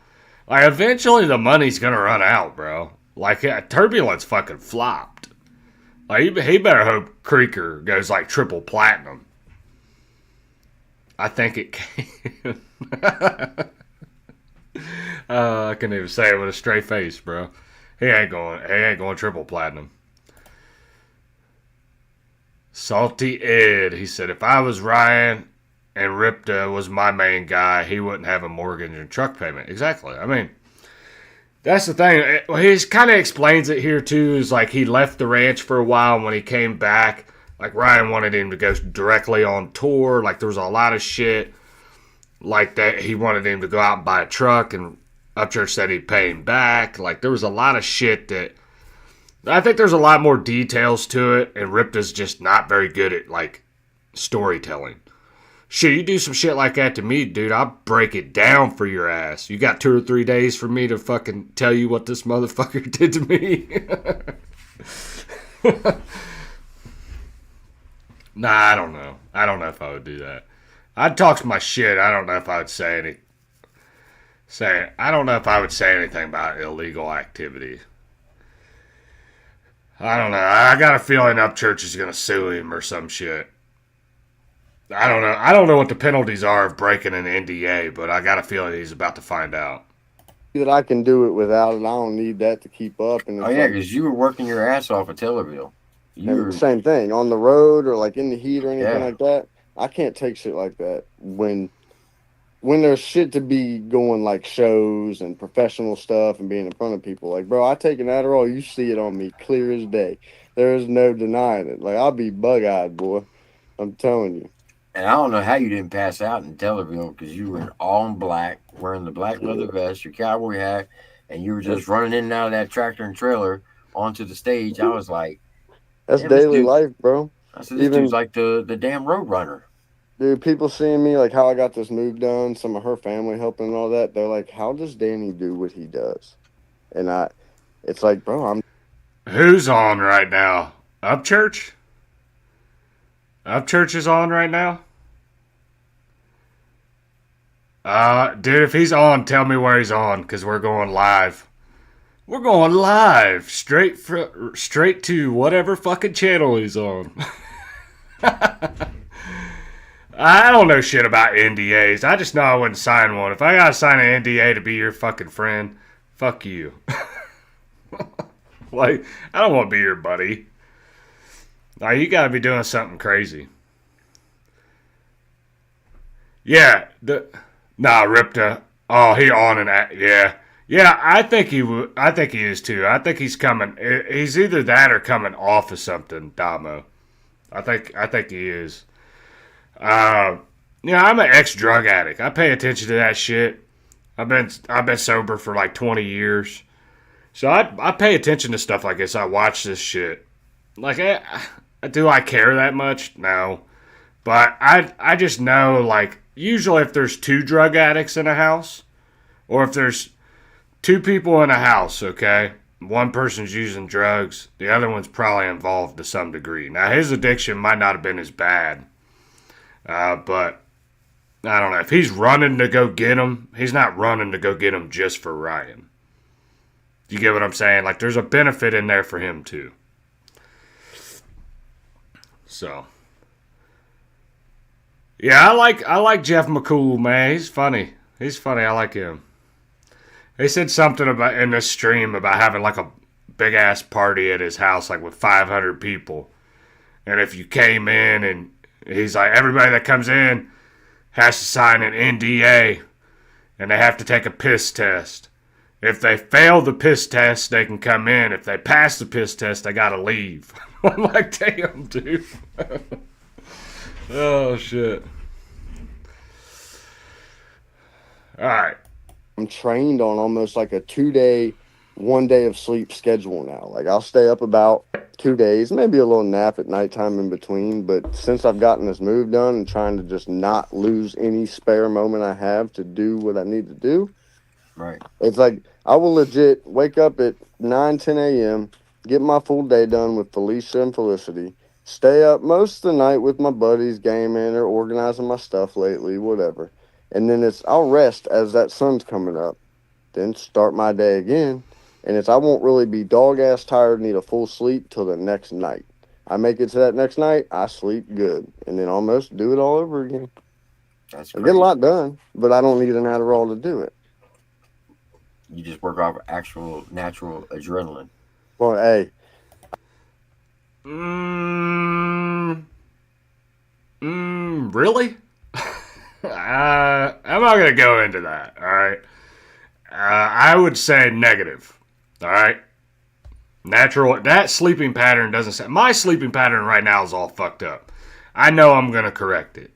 Like, eventually the money's gonna run out, bro. Like, Turbulence fucking flopped. Like, he better hope Creeker goes, like, triple platinum. I think it can. I couldn't even say it with a straight face, bro. He ain't going triple platinum. Salty Ed, he said, if I was Ryan and Rypta was my main guy, he wouldn't have a mortgage and truck payment. Exactly. I mean, that's the thing. He kind of explains it here, too, is like he left the ranch for a while, and when he came back, like Ryan wanted him to go directly on tour. Like there was a lot of shit like that. He wanted him to go out and buy a truck, and Upchurch said he'd pay him back. Like there was a lot of shit that I think there's a lot more details to it, and Rypta's just not very good at like storytelling. Shit, you do some shit like that to me, dude, I'll break it down for your ass. You got 2 or 3 days for me to fucking tell you what this motherfucker did to me? Nah, I don't know. I don't know if I would do that. I'd talk my shit. I don't know if I would I don't know if I would say anything about illegal activity. I don't know. I got a feeling Upchurch is going to sue him or some shit. I don't know. I don't know what the penalties are of breaking an NDA, but I got a feeling he's about to find out.
That I can do it without it. I don't need that to keep up. And
because you were working your ass off at Taylorville.
Same thing on the road or like in the heat or anything like that. I can't take shit like that when there's shit to be going like shows and professional stuff and being in front of people. Like, bro, I take an Adderall, you see it on me clear as day. There is no denying it. Like, I'll be bug-eyed, boy. I'm telling you.
And I don't know how you didn't pass out in Taylorville because you were all in black, wearing the black leather vest, your cowboy hat, and you were just running in and out of that tractor and trailer onto the stage. I was like,
that's daily life, bro.
I said, this dude's like the damn road runner.
Dude, people seeing me, like how I got this move done, some of her family helping and all that, they're like, how does Danny do what he does? And it's like, bro,
Who's on right now? Upchurch? Upchurch is on right now? Dude, if he's on, tell me where he's on, because we're going live. We're going live, straight to whatever fucking channel he's on. I don't know shit about NDAs. I just know I wouldn't sign one. If I gotta sign an NDA to be your fucking friend, fuck you. Like, I don't want to be your buddy. Like, you gotta be doing something crazy. Yeah, Rypta. Oh, he on and at, yeah. Yeah, I think he is too. I think he's coming. He's either that or coming off of something, Damo. I think he is. I'm an ex-drug addict. I pay attention to that shit. I've been sober for like 20 years. So I pay attention to stuff like this. I watch this shit. Like, do I care that much? No. But I just know, like, usually if there's 2 drug addicts in a house, or if there's 2 people in a house, okay, one person's using drugs, the other one's probably involved to some degree. Now, his addiction might not have been as bad, but I don't know. If he's running to go get him, he's not running to go get him just for Ryan. You get what I'm saying? Like, there's a benefit in there for him, too. So, yeah, I like Jeff McCool, man. He's funny. He's funny. I like him. They said something about in this stream about having like a big ass party at his house, like with 500 people. And if you came in, and he's like, everybody that comes in has to sign an NDA, and they have to take a piss test. If they fail the piss test, they can come in. If they pass the piss test, they gotta leave. I'm like, damn, dude. Oh, shit. All right.
I'm trained on almost like a 2-day, 1 day of sleep schedule now. Like, I'll stay up about 2 days, maybe a little nap at nighttime in between. But since I've gotten this move done and trying to just not lose any spare moment I have to do what I need to do,
Right.
it's like I will legit wake up at 9, 10 a.m., get my full day done with Felicia and Felicity, stay up most of the night with my buddies gaming or organizing my stuff lately, whatever. And then I'll rest as that sun's coming up, then start my day again. And I won't really be dog-ass tired, need a full sleep till the next night. I make it to that next night, I sleep good, and then almost do it all over again.
That's
I
great.
get a lot done, but I don't need an Adderall to do it.
You just work off actual natural adrenaline.
Well, hey,
Really? I'm not gonna go into that. All right. I would say negative. All right. Natural. That sleeping pattern doesn't say. My sleeping pattern right now is all fucked up. I know I'm gonna correct it.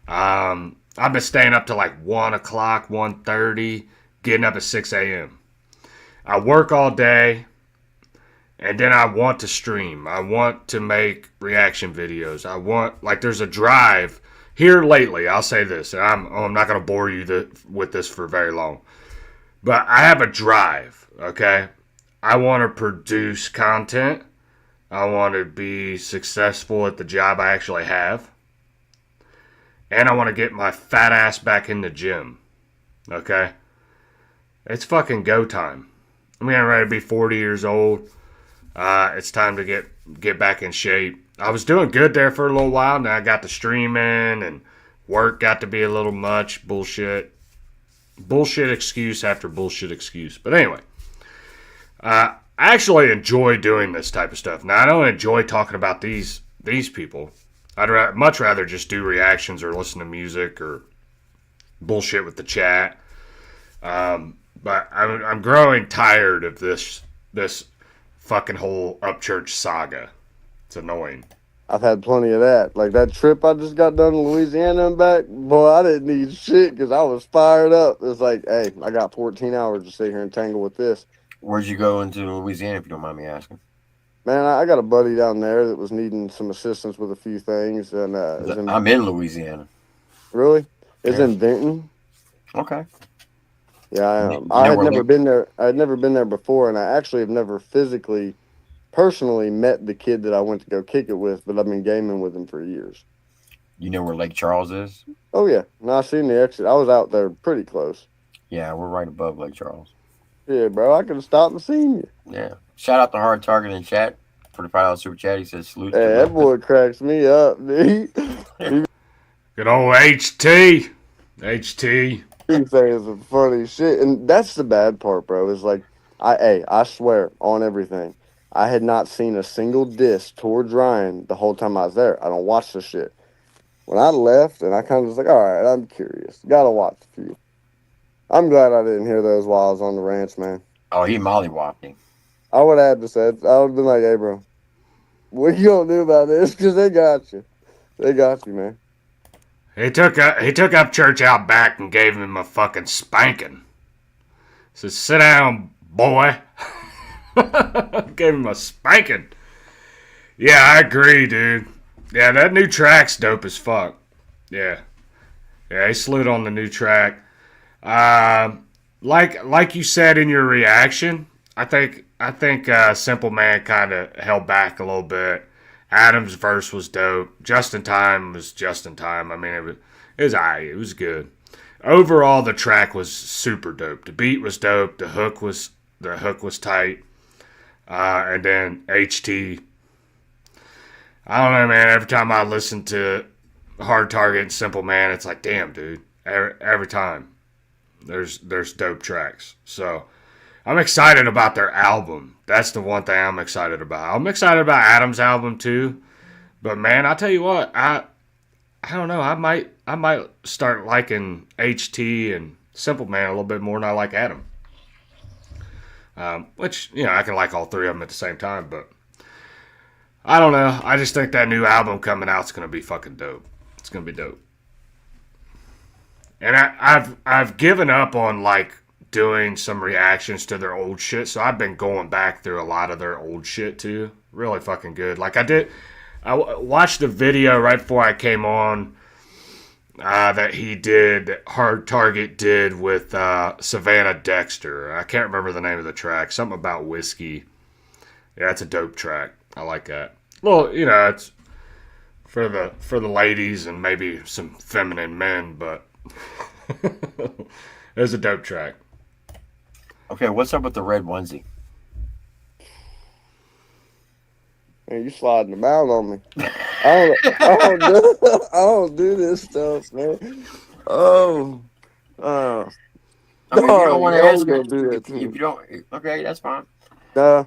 I've been staying up to like 1 o'clock, 1:30, getting up at 6 a.m. I work all day, and then I want to stream. I want to make reaction videos. I want, like, there's a drive here lately. I'll say this, and I'm not going to bore you with this for very long, but I have a drive, okay? I want to produce content. I want to be successful at the job I actually have. And I want to get my fat ass back in the gym, okay? It's fucking go time. I'm getting ready to be 40 years old. It's time to get back in shape. I was doing good there for a little while. Now I got the streaming, and work got to be a little much. Bullshit excuse after bullshit excuse. But anyway, I actually enjoy doing this type of stuff. Now, I don't enjoy talking about these people. I'd much rather just do reactions or listen to music or bullshit with the chat. But I'm growing tired of this fucking whole Upchurch saga. It's annoying.
I've had plenty of that. Like that trip I just got done in Louisiana and back, boy, I didn't need shit because I was fired up. It's like, hey, I got 14 hours to sit here and tangle with this.
Where'd you go into Louisiana, if you don't mind me asking?
Man, I got a buddy down there that was needing some assistance with a few things. And
I'm in Louisiana.
Really? It's
Yeah.
in Benton.
Okay.
Yeah, I am.
You
I
know
had
where
never been there. I had never been there before, and I actually have never personally met the kid that I went to go kick it with, but I've been gaming with him for years.
You know where Lake Charles is?
Oh, yeah. No, I seen the exit. I was out there pretty close.
Yeah, we're right above Lake Charles.
Yeah, bro, I could have stopped and seen you.
Yeah. Shout out to Hard Target in chat for the $5 super chat. He says salute.
Hey, that boy cracks me up, dude.
Good old HT. HT.
He's saying some funny shit, and that's the bad part, bro. Is like, I swear on everything, I had not seen a single diss towards Ryan the whole time I was there. I don't watch the shit. When I left, and I kind of was like, all right, I'm curious, gotta watch a few. I'm glad I didn't hear those while I was on the ranch, man.
Oh, he mollywopped him.
I would have to say, I would have been like, hey, bro, what you gonna do about this? Because they got you. They got you, man.
He took Upchurch out back and gave him a fucking spanking. Said, sit down, boy. Gave him a spanking. Yeah, I agree, dude. Yeah, that new track's dope as fuck. Yeah. Yeah, he slid on the new track. Like you said in your reaction, I think Simple Man kind of held back a little bit. Adam's verse was dope. Just in Time was just in time. I mean, It was alright. It was good. Overall, the track was super dope. The beat was dope. The hook was tight. And then HT. I don't know, man. Every time I listen to Hard Target and Simple Man, it's like, damn, dude. Every time, there's dope tracks. So I'm excited about their album. That's the one thing I'm excited about. I'm excited about Adam's album too. But man, I'll tell you what, I don't know. I might start liking HT and Simple Man a little bit more than I like Adam. Which, I can like all three of them at the same time, but I don't know. I just think that new album coming out is gonna be fucking dope. It's gonna be dope. And I've given up on like doing some reactions to their old shit, so I've been going back through a lot of their old shit too. Really fucking good. Like I watched a video right before I came on that Hard Target did with Savannah Dexter. I can't remember the name of the track. Something about whiskey. Yeah, it's a dope track. I like that. Well, it's for the ladies and maybe some feminine men, but it's a dope track.
Okay, what's up with the red onesie?
Man, you sliding them out on me. I don't do this stuff, man. Oh.
I mean, you don't want to ask me.
Do that
If you don't, okay, that's fine.
Man,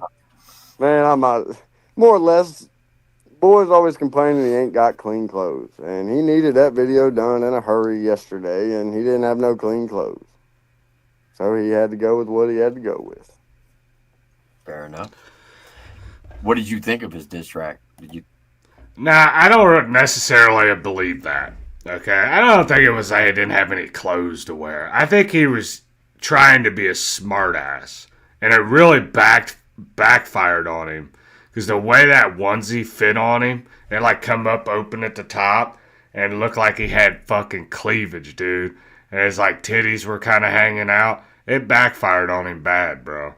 I'm out. More or less, boys always complaining he ain't got clean clothes. And he needed that video done in a hurry yesterday, and he didn't have no clean clothes. So he had to go with what he had to go with.
Fair enough. What did you think of his diss track?
Nah, I don't necessarily believe that. Okay, I don't think it was that he didn't have any clothes to wear. I think he was trying to be a smartass, and it really backfired on him because the way that onesie fit on him, it like come up open at the top and looked like he had fucking cleavage, dude. And his like titties were kind of hanging out. It backfired on him bad, bro.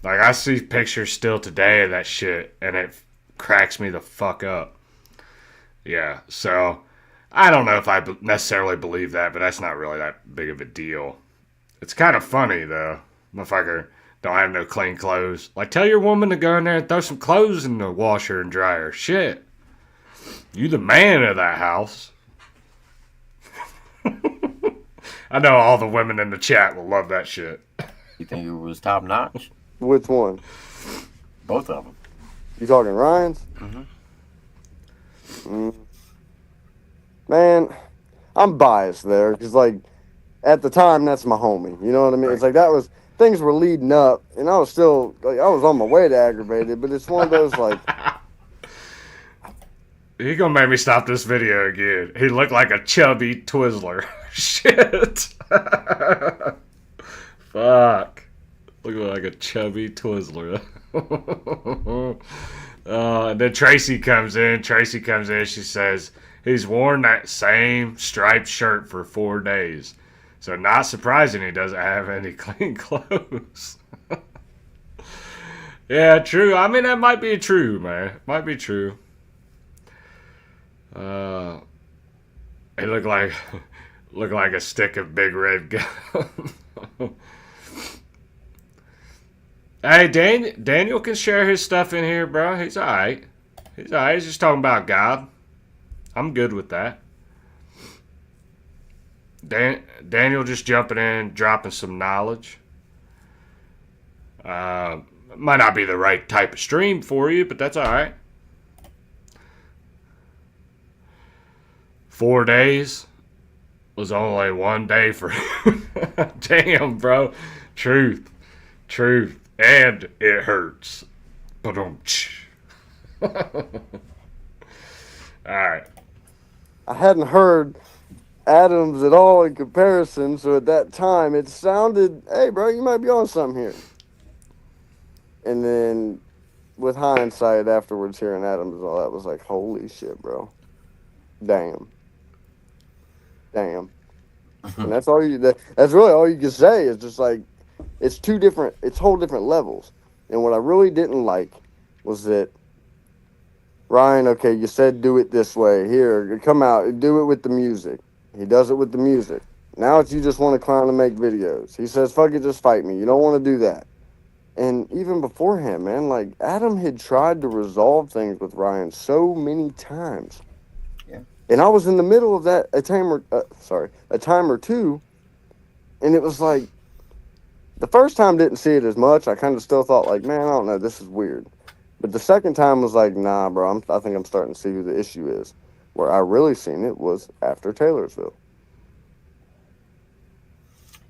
Like I see pictures still today of that shit, and it cracks me the fuck up. Yeah, so I don't know if I necessarily believe that, but that's not really that big of a deal. It's kind of funny, though. Motherfucker don't have no clean clothes. Like, tell your woman to go in there and throw some clothes in the washer and dryer. Shit. You the man of that house. I know all the women in the chat will love that shit.
You think it was top notch?
Which one?
Both of them.
You talking Ryan's?
Mm-hmm.
Man, I'm biased there because, like, at the time, that's my homie. You know what I mean? It's like things were leading up, and I was still, like, I was on my way to aggravated, but it's one of those, like.
He gonna make me stop this video again. He looked like a chubby Twizzler. Shit. Fuck. Looking like a chubby Twizzler. And then Tracy comes in. She says, he's worn that same striped shirt for 4 days. So not surprising he doesn't have any clean clothes. Yeah, true. I mean, that might be true, man. Might be true. It looked like a stick of big red gum. Hey, Daniel can share his stuff in here, bro. He's alright. He's just talking about God. I'm good with that. Daniel just jumping in, dropping some knowledge. Might not be the right type of stream for you, but that's alright. 4 days was only 1 day for him. Damn, bro. Truth. And it hurts. Ba-dum-tsh. Alright.
I hadn't heard Adams at all in comparison, so at that time it sounded, hey, bro, you might be on something here. And then with hindsight afterwards hearing Adams and all that was like, holy shit, bro. Damn. And that's really all you can say is just like, it's whole different levels. And what I really didn't like was that, Ryan, okay, you said do it this way. Here, come out, do it with the music. He does it with the music. Now it's you just want to clown and make videos. He says, fuck it, just fight me. You don't want to do that. And even beforehand, man, like Adam had tried to resolve things with Ryan so many times.
Yeah.
And I was in the middle of that a time or two. And it was like, the first time didn't see it as much. I kind of still thought like, man, I don't know, this is weird. But the second time was like, nah, bro, I think I'm starting to see who the issue is. Where I really seen it was after Taylorsville.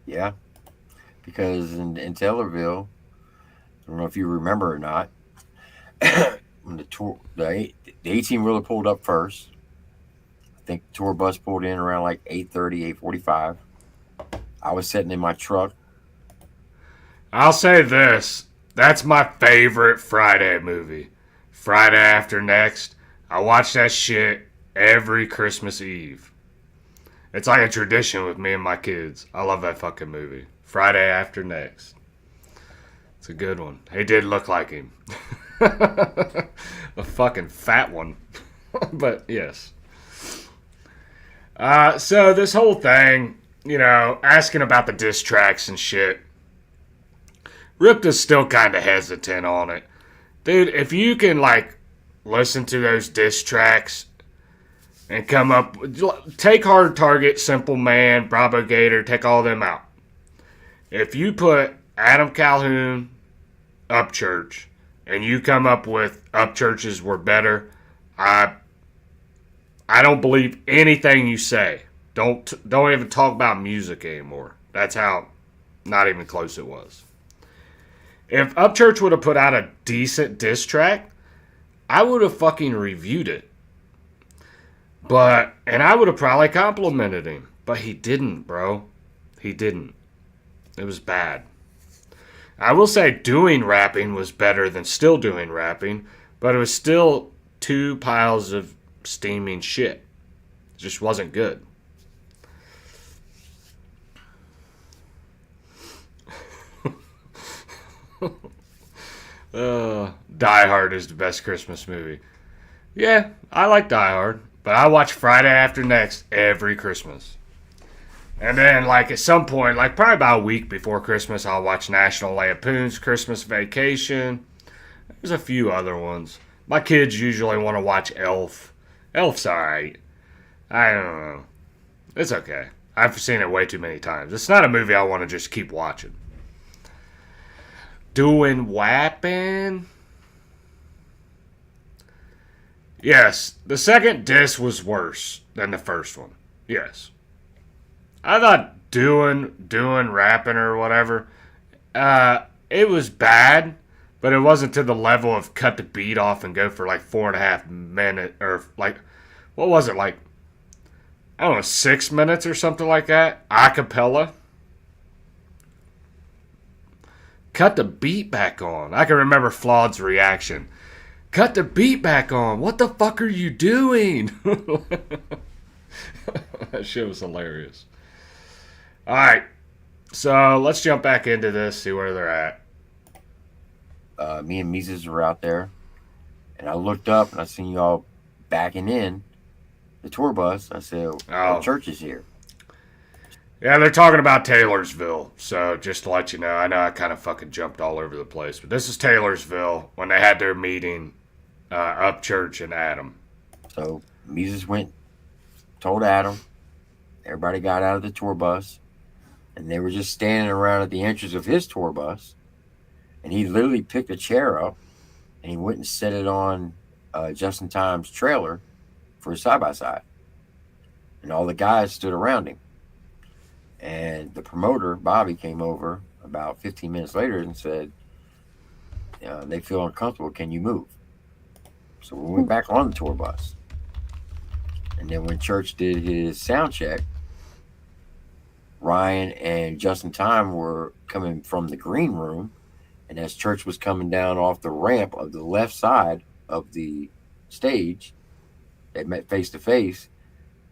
Yeah, because in Taylorville, I don't know if you remember or not, when the 18-wheeler pulled up first. I think the tour bus pulled in around like 8:30, 8:45. I was sitting in my truck.
I'll say this. That's my favorite Friday movie. Friday After Next. I watch that shit every Christmas Eve. It's like a tradition with me and my kids. I love that fucking movie. Friday After Next. It's a good one. He did look like him. A fucking fat one. But yes. So this whole thing, asking about the diss tracks and shit. Rypta's still kind of hesitant on it. Dude, if you can, listen to those diss tracks and come up, take Hard Target, Simple Man, Bravo Gator, take all them out. If you put Adam Calhoun, Upchurch, and you come up with Upchurches were better, I don't believe anything you say. Don't even talk about music anymore. That's how not even close it was. If Upchurch would have put out a decent diss track, I would have fucking reviewed it. And I would have probably complimented him. But he didn't, bro. He didn't. It was bad. I will say Doing rapping was better than Still Doing rapping, but it was still two piles of steaming shit. It just wasn't good. Die Hard is the best Christmas movie. Yeah, I like Die Hard, but I watch Friday After Next every Christmas. And then, at some point, probably about a week before Christmas, I'll watch National Lampoon's Christmas Vacation. There's a few other ones. My kids usually want to watch Elf. Elf's alright. I don't know. It's okay. I've seen it way too many times. It's not a movie I want to just keep watching. Doing Wappin'? Yes, the second diss was worse than the first one. Yes. I thought doing rapping or whatever, it was bad, but it wasn't to the level of cut the beat off and go for 4.5 minutes, or what was it, I don't know, 6 minutes or something like that, a cappella. Cut the beat back on. I can remember Flawed's reaction. Cut the beat back on. What the fuck are you doing? That shit was hilarious. Alright. So let's jump back into this, see where they're at.
Me and Mises were out there, and I looked up and I seen y'all backing in the tour bus. I said, Church is here.
Yeah, they're talking about Taylorsville. So just to let you know, I know I kind of fucking jumped all over the place, but this is Taylorsville when they had their meeting, Upchurch and Adam.
So Mises told Adam, everybody got out of the tour bus, and they were just standing around at the entrance of his tour bus, and he literally picked a chair up, and he went and set it on Just in Time's trailer for his side-by-side. And all the guys stood around him. And the promoter, Bobby, came over about 15 minutes later and said, they feel uncomfortable. Can you move? So we went back on the tour bus. And then when Church did his sound check, Ryan and Just in Time were coming from the green room. And as Church was coming down off the ramp of the left side of the stage, they met face to face.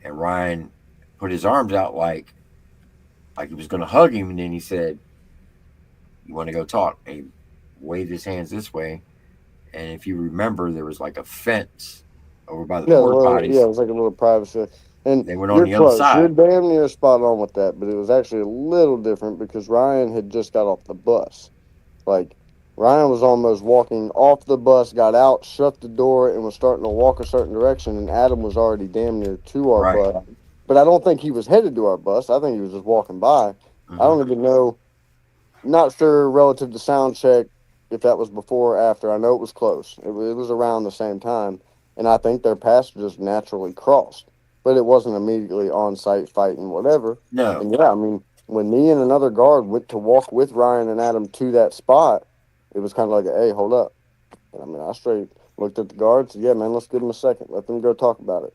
And Ryan put his arms out like he was going to hug him, and then he said, "You want to go talk?" And he waved his hands this way, and if you remember, there was a fence over by the porta potties.
Yeah, it was like a little privacy. And
They went on
you're
the other
close. You're
side.
damn near spot on with that, but it was actually a little different because Ryan had just got off the bus. Like, Ryan was almost walking off the bus, got out, shut the door, and was starting to walk a certain direction, and Adam was already damn near to our
Right.
bus. But I don't think he was headed to our bus. I think he was just walking by. I don't even know. Not sure relative to sound check if that was before or after. I know it was close. It was around the same time, and I think their paths just naturally crossed. But it wasn't immediately on site fighting, whatever.
No.
And yeah, I mean, when me and another guard went to walk with Ryan and Adam to that spot, it was kind of like, hey, hold up. And I mean, I straight looked at the guards. Yeah, man, let's give them a second. Let them go talk about it.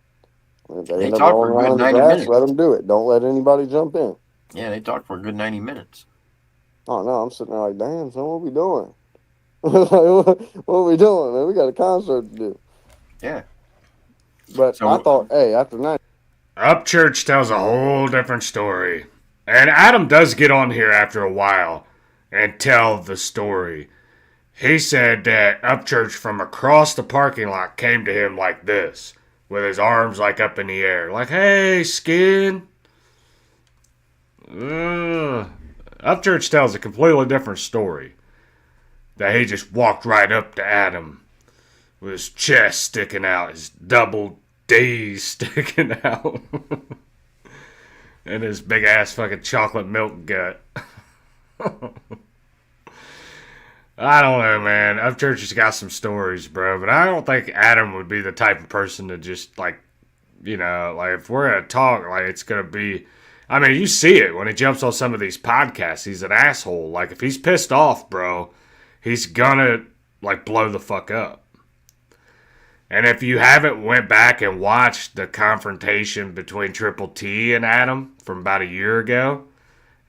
And if they
They
end up
talked
rolling
for a good
around in the
90
grass,
minutes.
let them do it. Don't let anybody jump in.
Yeah, they talked for a good 90 minutes.
Oh, no, I'm sitting there like, damn, son, what we doing? What are we doing, man? We got a concert to do.
Yeah.
But
So-
I thought, hey, after 90,
Upchurch tells a whole different story. And Adam does get on here after a while and tell the story. He said that Upchurch from across the parking lot came to him like this, with his arms like up in the air. Like, hey, skin. Upchurch tells a completely different story. That he just walked right up to Adam with his chest sticking out, his double D's sticking out, and his big ass fucking chocolate milk gut. I don't know, man. Upchurch has got some stories, bro, but I don't think Adam would be the type of person to just, like, you know, like, if we're gonna talk, like, it's gonna be. I mean, you see it when he jumps on some of these podcasts. He's an asshole. Like, if he's pissed off, bro, he's gonna, like, blow the fuck up. And if you haven't went back and watched the confrontation between Triple T and Adam from about a year ago,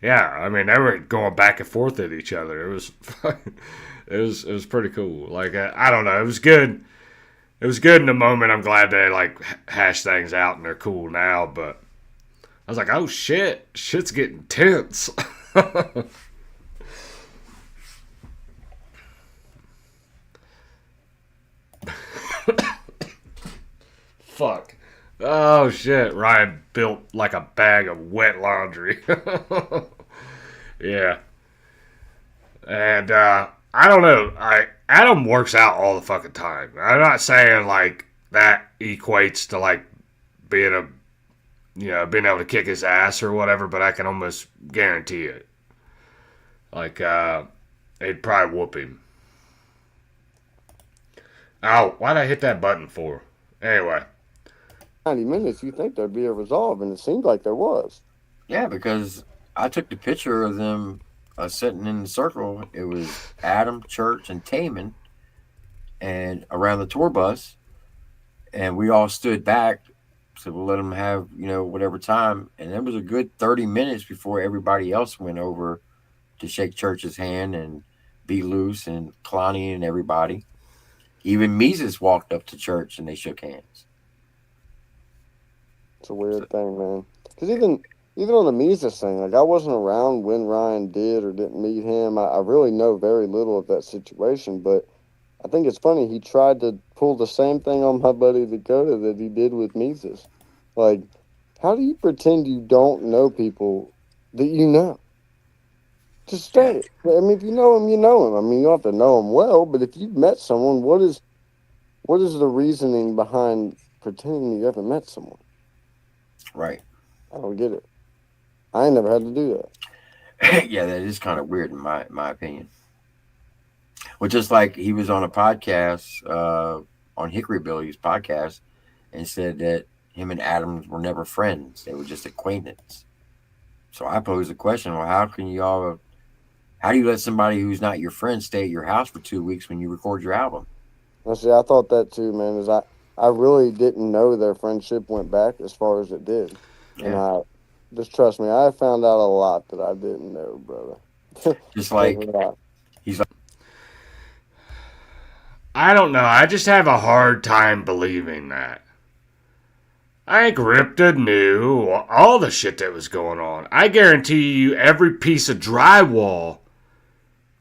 yeah, I mean, they were going back and forth at each other. It was, it was pretty cool. Like, I don't know, it was good. It was good in the moment. I'm glad they, like, hashed things out and they're cool now, but I was like, oh shit, shit's getting tense. Fuck. Oh shit, Ryan built like a bag of wet laundry. Yeah. And I don't know. Adam works out all the fucking time. I'm not saying like that equates to like being a, you know, being able to kick his ass or whatever, but I can almost guarantee it. Like, they'd probably whoop him. Oh, why'd I hit that button for? Anyway.
90 minutes, you think there'd be a resolve, and it seemed like there was.
Yeah, because I took the picture of them sitting in the circle. It was Adam, Church, and Taman, and around the tour bus, and we all stood back, so we'll let them have, you know, whatever time. And it was a good 30 minutes before everybody else went over to shake Church's hand and be loose, and Kalani and everybody. Even Mises walked up to Church and they shook hands.
It's a weird thing, man. Because even on the Mises thing, like, I wasn't around when Ryan did or didn't meet him. I really know very little of that situation, but I think it's funny. He tried to pull the same thing on my buddy Dakota that he did with Mises. Like, how do you pretend you don't know people that you know? Just say it. I mean, if you know him, you know him. I mean, you don't have to know him well, but if you've met someone, what is the reasoning behind pretending you haven't met someone?
Right.
I don't get it. I ain't never had to do that.
Yeah, that is kind of weird in my opinion. Well, just like he was on a podcast, on Hickory Billy's podcast, and said that him and Adams were never friends. They were just acquaintances. So I posed the question, well, how do you let somebody who's not your friend stay at your house for 2 weeks when you record your album?
See, I thought that too, man. Is I really didn't know their friendship went back as far as it did.
Yeah.
And I just trust me, I found out a lot that I didn't know, brother.
Just like he's like,
I don't know. I just have a hard time believing that. I think Rypta knew all the shit that was going on. I guarantee you every piece of drywall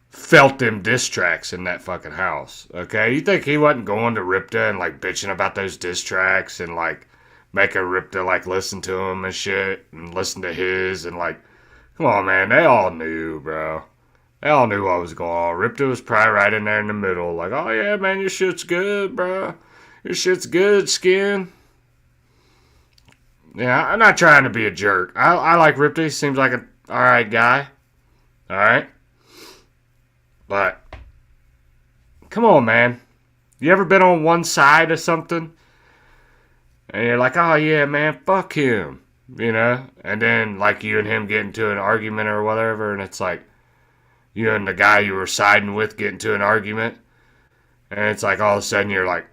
felt them diss tracks in that fucking house. Okay? You think he wasn't going to Rypta and like bitching about those diss tracks and like making Rypta like listen to him and shit and listen to his and like, come on, man, they all knew, bro. They all knew what was going on. Rypta was probably right in there in the middle, like, oh yeah, man, your shit's good, bro. Your shit's good, skin. Yeah, I'm not trying to be a jerk. I like Rypta. He seems like an alright guy. Alright? But, come on, man. You ever been on one side of something? And you're like, oh yeah, man, fuck him. You know? And then, like, you and him get into an argument or whatever, and it's like, you and the guy you were siding with get into an argument. And it's like, all of a sudden, you're like,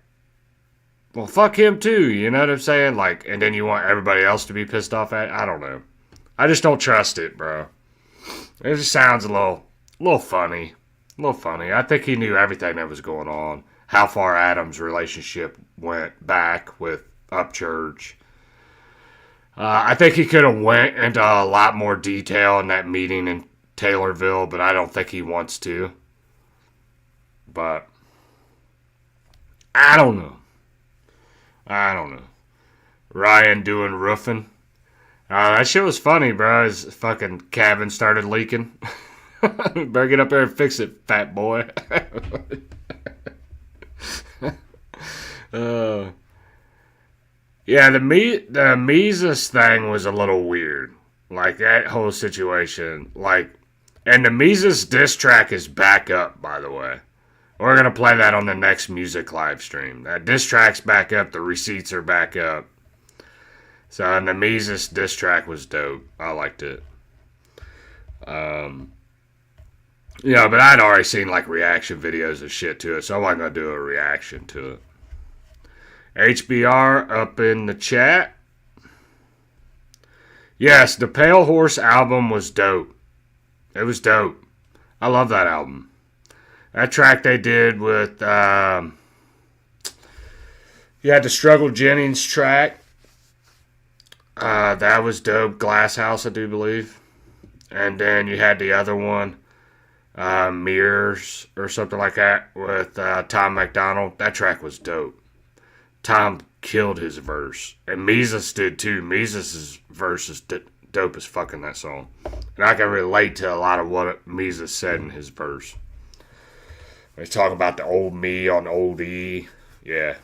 well, fuck him too, you know what I'm saying? Like, and then you want everybody else to be pissed off at it? I don't know. I just don't trust it, bro. It just sounds a little funny. A little funny. I think he knew everything that was going on. How far Adam's relationship went back with Upchurch. I think he could have went into a lot more detail in that meeting in Taylorville, but I don't think he wants to. But I don't know. Ryan doing roofing. That shit was funny, bro. His fucking cabin started leaking. Better get up there and fix it, fat boy. Yeah, the Mises thing was a little weird. Like, that whole situation. Like, and the Mises diss track is back up, by the way. We're going to play that on the next music live stream. That diss track's back up. The receipts are back up. So, and the Mises diss track was dope. I liked it. Yeah, but I'd already seen, like, reaction videos and shit to it, so I wasn't going to do a reaction to it. HBR up in the chat. Yes, the Pale Horse album was dope. It was dope. I love that album. That track they did with, you had the Struggle Jennings track. That was dope. Glass House, I do believe. And then you had the other one, Mirrors or something like that with Tom McDonald. That track was dope. Tom killed his verse. And Mises did too. Mises' verse is dope as fuck in that song. And I can relate to a lot of what Mises said in his verse. He's talking about the old me on old E. Yeah.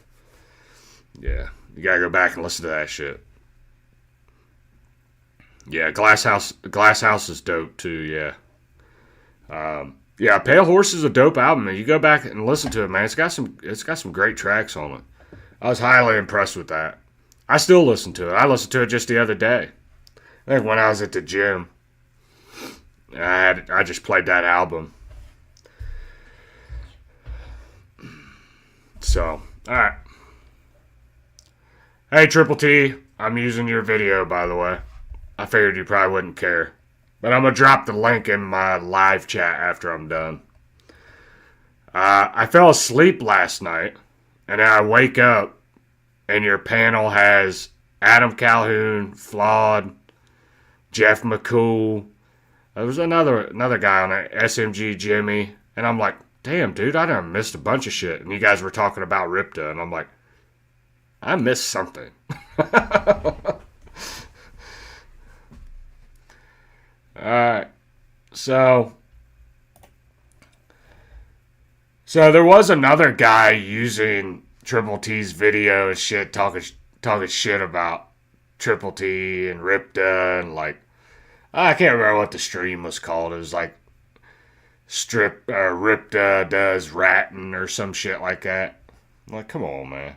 Yeah. You gotta go back and listen to that shit. Yeah, Glass House is dope too, yeah. Yeah, Pale Horse is a dope album, man. You go back and listen to it, man. It's got some great tracks on it. I was highly impressed with that. I still listen to it. I listened to it just the other day. I think when I was at the gym, I just played that album. So, alright. Hey, Triple T, I'm using your video, by the way. I figured you probably wouldn't care. But I'm going to drop the link in my live chat after I'm done. I fell asleep last night, and then I wake up, and your panel has Adam Calhoun, Flawed, Jeff McCool. There was another guy on it, SMG Jimmy. And I'm like, damn, dude, I done missed a bunch of shit. And you guys were talking about Rypta, and I'm like, I missed something. Alright, so there was another guy using Triple T's video and shit, talking shit about Triple T and Rypta, and like, I can't remember what the stream was called. It was like Rypta does ratting or some shit like that. I'm like, come on, man.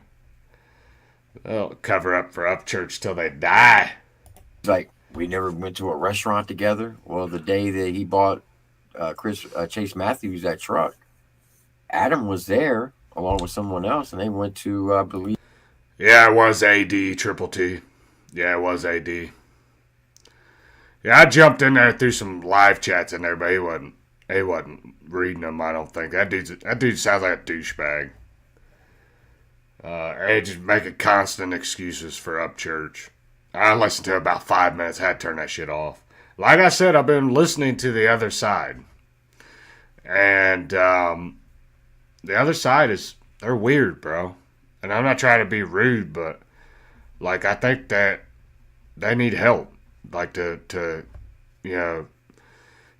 They'll cover up for Upchurch till they die.
Like, we never went to a restaurant together. Well, the day that he bought Chase Matthews that truck, Adam was there along with someone else, and they went to, I believe.
Yeah, it was AD, Triple T. Yeah, it was AD. Yeah, I jumped in there through some live chats in there, but he wasn't reading them, I don't think. That dude sounds like a douchebag. And just making constant excuses for Upchurch. I listened to it about 5 minutes, had to turn that shit off. Like I said, I've been listening to the other side. And the other side they're weird, bro. And I'm not trying to be rude, but Like, I think that they need help. Like, to you know,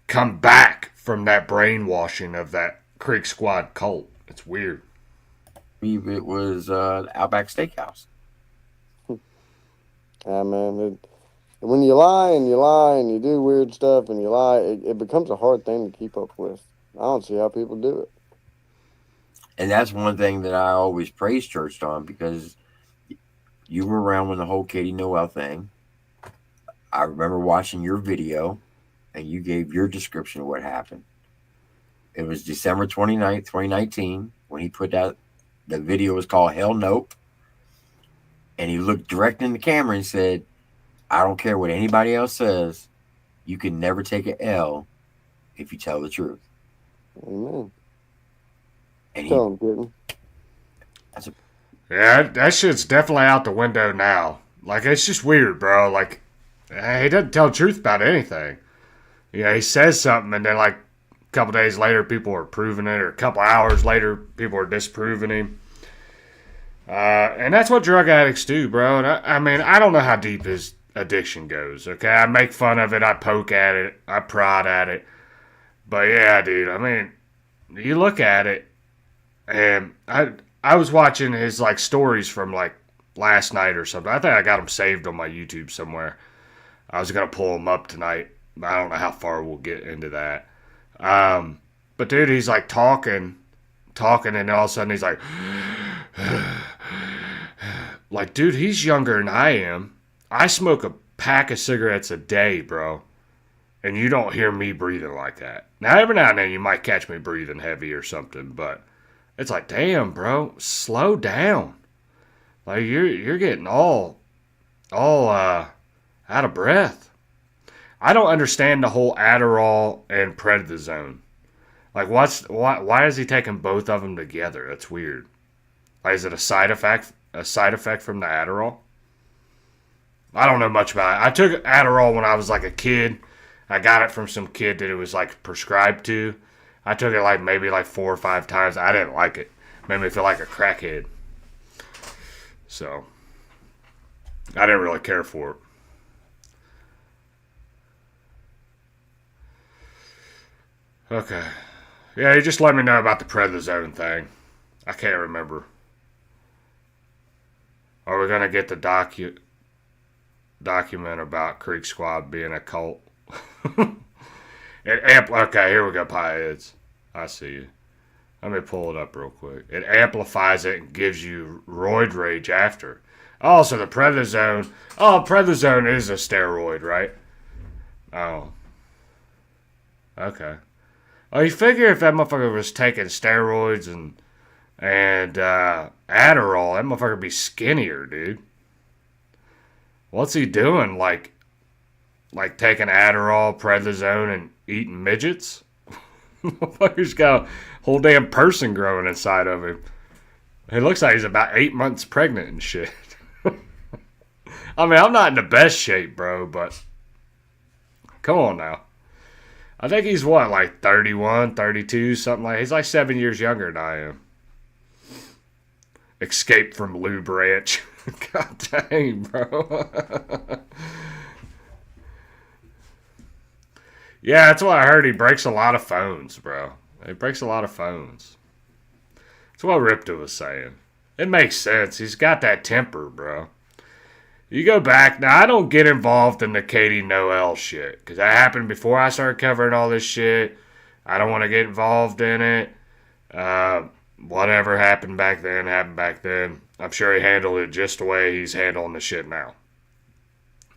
come back from that brainwashing of that Creek Squad cult. It's weird.
It was Outback Steakhouse.
Yeah, man. When you lie and you lie and you do weird stuff and you lie, it becomes a hard thing to keep up with. I don't see how people do it.
And that's one thing that I always praise Church on, because you were around when the whole Katie Noel thing. I remember watching your video, and you gave your description of what happened. It was December 29th, 2019, when he put out the video. Was called Hell Nope. And he looked direct in the camera and said, I don't care what anybody else says. You can never take an L if you tell the truth.
Amen.
And
Tell him, Kitten.
Yeah, that shit's definitely out the window now. Like, it's just weird, bro. Like, he doesn't tell the truth about anything. Yeah, he says something, and then, like, a couple days later, people are proving it, or a couple hours later, people are disproving him. And that's what drug addicts do, bro. And I mean, I don't know how deep his addiction goes, okay? I make fun of it, I poke at it, I prod at it. But, yeah, dude, I mean, you look at it, and I was watching his, like, stories from, like, last night or something. I think I got them saved on my YouTube somewhere. I was going to pull them up tonight. I don't know how far we'll get into that. But, dude, he's, like, talking, and all of a sudden he's like, like, dude, he's younger than I am. I smoke a pack of cigarettes a day, bro. And you don't hear me breathing like that. Now, every now and then you might catch me breathing heavy or something, but it's like, damn, bro, slow down. Like, you're getting all out of breath. I don't understand the whole Adderall and prednisone. Like, why is he taking both of them together? That's weird. Like, is it a side effect from the Adderall? I don't know much about it. I took Adderall when I was like a kid. I got it from some kid that it was like prescribed to. I took it like maybe like 4 or 5 times. I didn't like it. It made me feel like a crackhead. So, I didn't really care for it. Okay. Yeah, he just let me know about the prednisone thing. I can't remember. Are we going to get the document about Creek Squad being a cult? Okay, here we go, Pieheads. I see you. Let me pull it up real quick. It amplifies it and gives you roid rage after. Oh, so the prednisone. Oh, prednisone is a steroid, right? Oh. Okay. Oh, you figure if that motherfucker was taking steroids and Adderall, that motherfucker would be skinnier, dude. What's he doing? Like taking Adderall, prednisone, and eating midgets? Motherfucker's got a whole damn person growing inside of him. It looks like he's about 8 months pregnant and shit. I mean, I'm not in the best shape, bro, but come on now. I think he's what, like 31, 32, something like that. He's like 7 years younger than I am. Escaped from Lube Ranch. God dang, bro. Yeah, that's what I heard. He breaks a lot of phones, bro. He breaks a lot of phones. That's what Rypta was saying. It makes sense. He's got that temper, bro. You go back. Now, I don't get involved in the Katie Noel shit, because that happened before I started covering all this shit. I don't want to get involved in it. Whatever happened back then, happened back then. I'm sure he handled it just the way he's handling the shit now.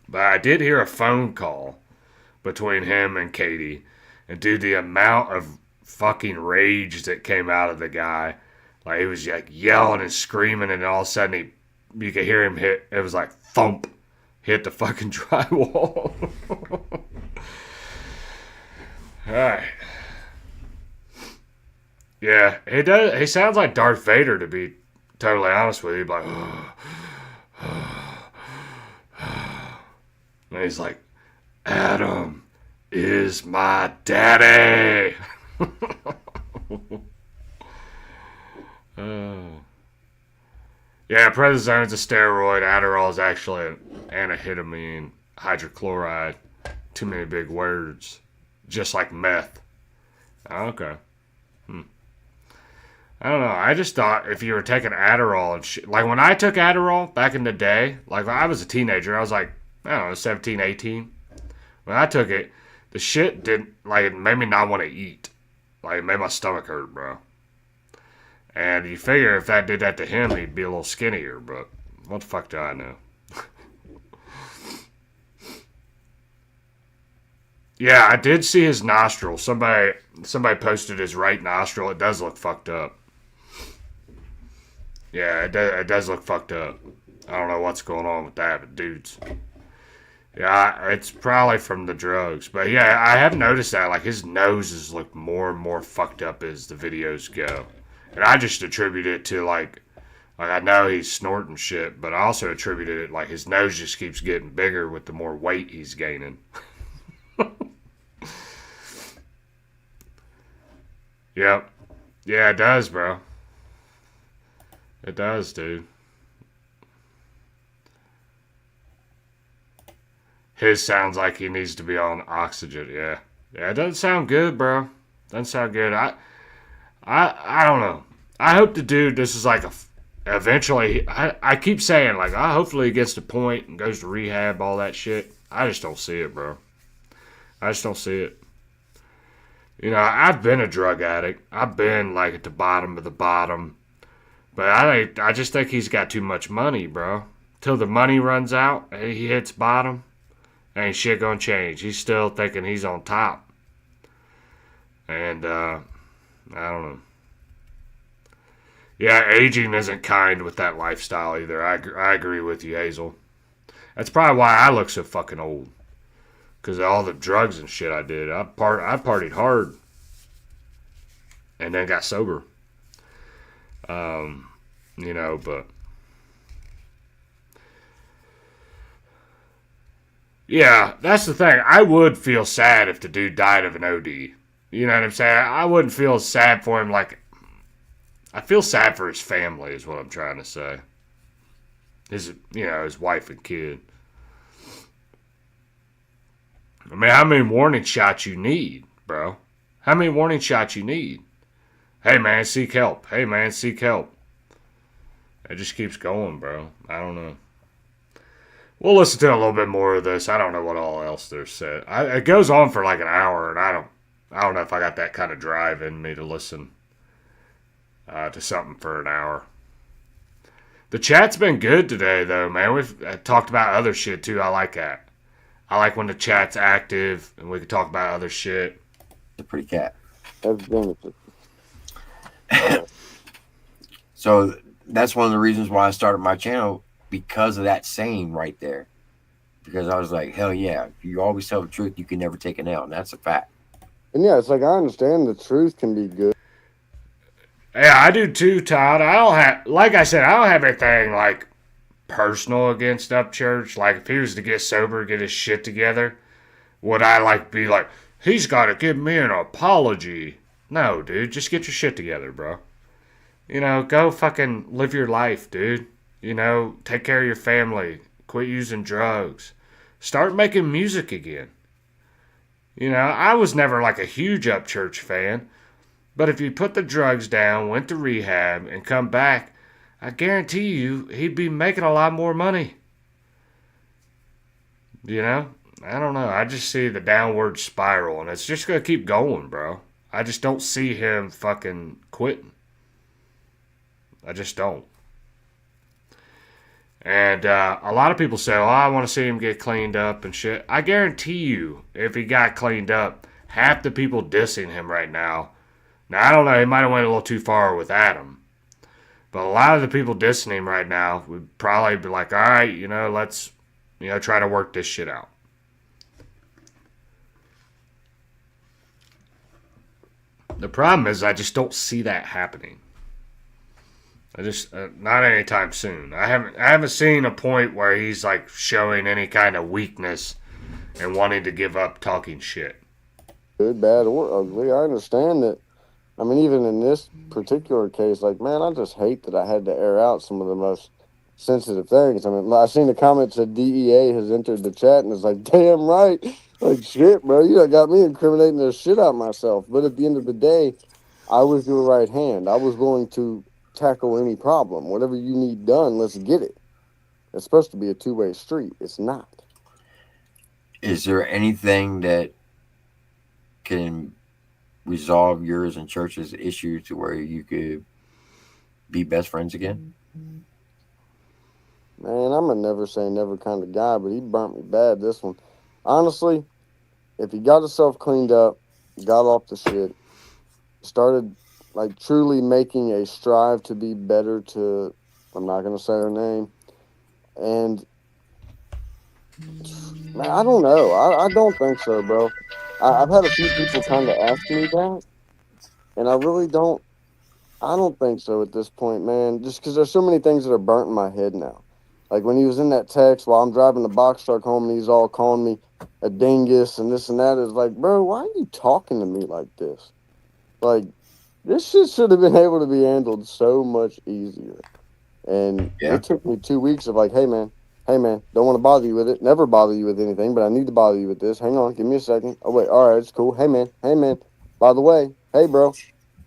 But I did hear a phone call between him and Katie. And dude, the amount of fucking rage that came out of the guy. Like, he was like yelling and screaming, and all of a sudden you could hear him hit, it was like thump, hit the fucking drywall. Alright. Yeah, he does. He sounds like Darth Vader, to be totally honest with you. Like, and he's like, Adam is my daddy. Yeah, Yeah, prednisone's a steroid. Adderall is actually an antihistamine hydrochloride. Too many big words. Just like meth. Okay. I don't know. I just thought if you were taking Adderall and shit. Like when I took Adderall back in the day, like when I was a teenager, I was like, I don't know, 17, 18. When I took it, the shit didn't, like, it made me not want to eat. Like, it made my stomach hurt, bro. And you figure if that did that to him, he'd be a little skinnier, but what the fuck do I know? Yeah, I did see his nostril. Somebody posted his right nostril. It does look fucked up. Yeah, it does look fucked up. I don't know what's going on with that, but dudes. Yeah, it's probably from the drugs. But yeah, I have noticed that. Like, his nose has looked more and more fucked up as the videos go. And I just attribute it to, like I know he's snorting shit, but I also attributed it, like, his nose just keeps getting bigger with the more weight he's gaining. Yep. Yeah, it does, bro. It does, dude. His sounds like he needs to be on oxygen. Yeah. Yeah, it doesn't sound good, bro. Doesn't sound good. I don't know. I hope the dude, this is like eventually, I keep saying, like, hopefully he gets to point and goes to rehab, all that shit. I just don't see it, bro. I just don't see it. You know, I've been a drug addict. I've been, like, at the bottom of the bottom. But I just think he's got too much money, bro. Till the money runs out and he hits bottom, ain't shit gonna change. He's still thinking he's on top. And, I don't know. Yeah, aging isn't kind with that lifestyle either. I agree with you, Hazel. That's probably why I look so fucking old. Because of all the drugs and shit I did. I partied hard. And then got sober. You know, but... Yeah, that's the thing. I would feel sad if the dude died of an OD. You know what I'm saying? I wouldn't feel sad for him like... I feel sad for his family is what I'm trying to say. His wife and kid. I mean, how many warning shots you need, bro? How many warning shots you need? Hey, man, seek help. Hey, man, seek help. It just keeps going, bro. I don't know. We'll listen to a little bit more of this. I don't know what all else there's said. It goes on for like an hour, and I don't know if I got that kind of drive in me to listen to something for an hour. The chat's been good today, though, man. We've talked about other shit, too. I like that. I like when the chat's active, and we can talk about other shit.
It's a pretty cat.
That's
So that's one of the reasons why I started my channel, because of that saying right there. Because I was like, hell yeah, if you always tell the truth, you can never take an L, and that's a fact.
And yeah, it's like, I understand the truth can be good.
Yeah, I do too, Todd. I don't have anything like personal against Upchurch. Like, if he was to get sober, get his shit together, would I like be like, he's got to give me an apology? No, dude, just get your shit together, bro. You know, go fucking live your life, dude. You know, take care of your family. Quit using drugs. Start making music again. You know, I was never like a huge Upchurch fan. But if you put the drugs down, went to rehab, and come back, I guarantee you he'd be making a lot more money. You know? I don't know. I just see the downward spiral, and it's just going to keep going, bro. I just don't see him fucking quitting. I just don't. And a lot of people say, oh, I want to see him get cleaned up and shit. I guarantee you, if he got cleaned up, half the people dissing him right now. Now, I don't know, he might have went a little too far with Adam. But a lot of the people dissing him right now would probably be like, all right, you know, let's, you know, try to work this shit out. The problem is I just don't see that happening. I just not anytime soon. I haven't seen a point where he's like showing any kind of weakness and wanting to give up talking shit.
Good, bad, or ugly. I understand that. I mean, even in this particular case, like, man, I just hate that I had to air out some of the most sensitive things. I mean, I seen the comments that DEA has entered the chat, and it's like, damn right. Like, shit, bro, you done got me incriminating the shit out of myself. But at the end of the day, I was your right hand. I was willing to tackle any problem. Whatever you need done, let's get it. It's supposed to be a two-way street. It's not.
Is there anything that can resolve yours and church's issue to where you could be best friends again?
Man, I'm a never say never kind of guy, but he burnt me bad this one. Honestly, if he got himself cleaned up, got off the shit, started like truly making a strive to be better to, I'm not going to say her name, and man, I don't know. I don't think so, bro. I've had a few people kind of ask me that, and I really don't. I don't think so at this point, man. Just because there's so many things that are burnt in my head now. Like when he was in that text while I'm driving the box truck home and he's all calling me a dingus and this and that. It's like, bro, why are you talking to me like this? Like, this shit should have been able to be handled so much easier. And
Yeah.
it took me 2 weeks of like, hey, man, don't want to bother you with it. Never bother you with anything, but I need to bother you with this. Hang on, give me a second. Oh, wait, all right, it's cool. Hey, man, by the way, hey, bro,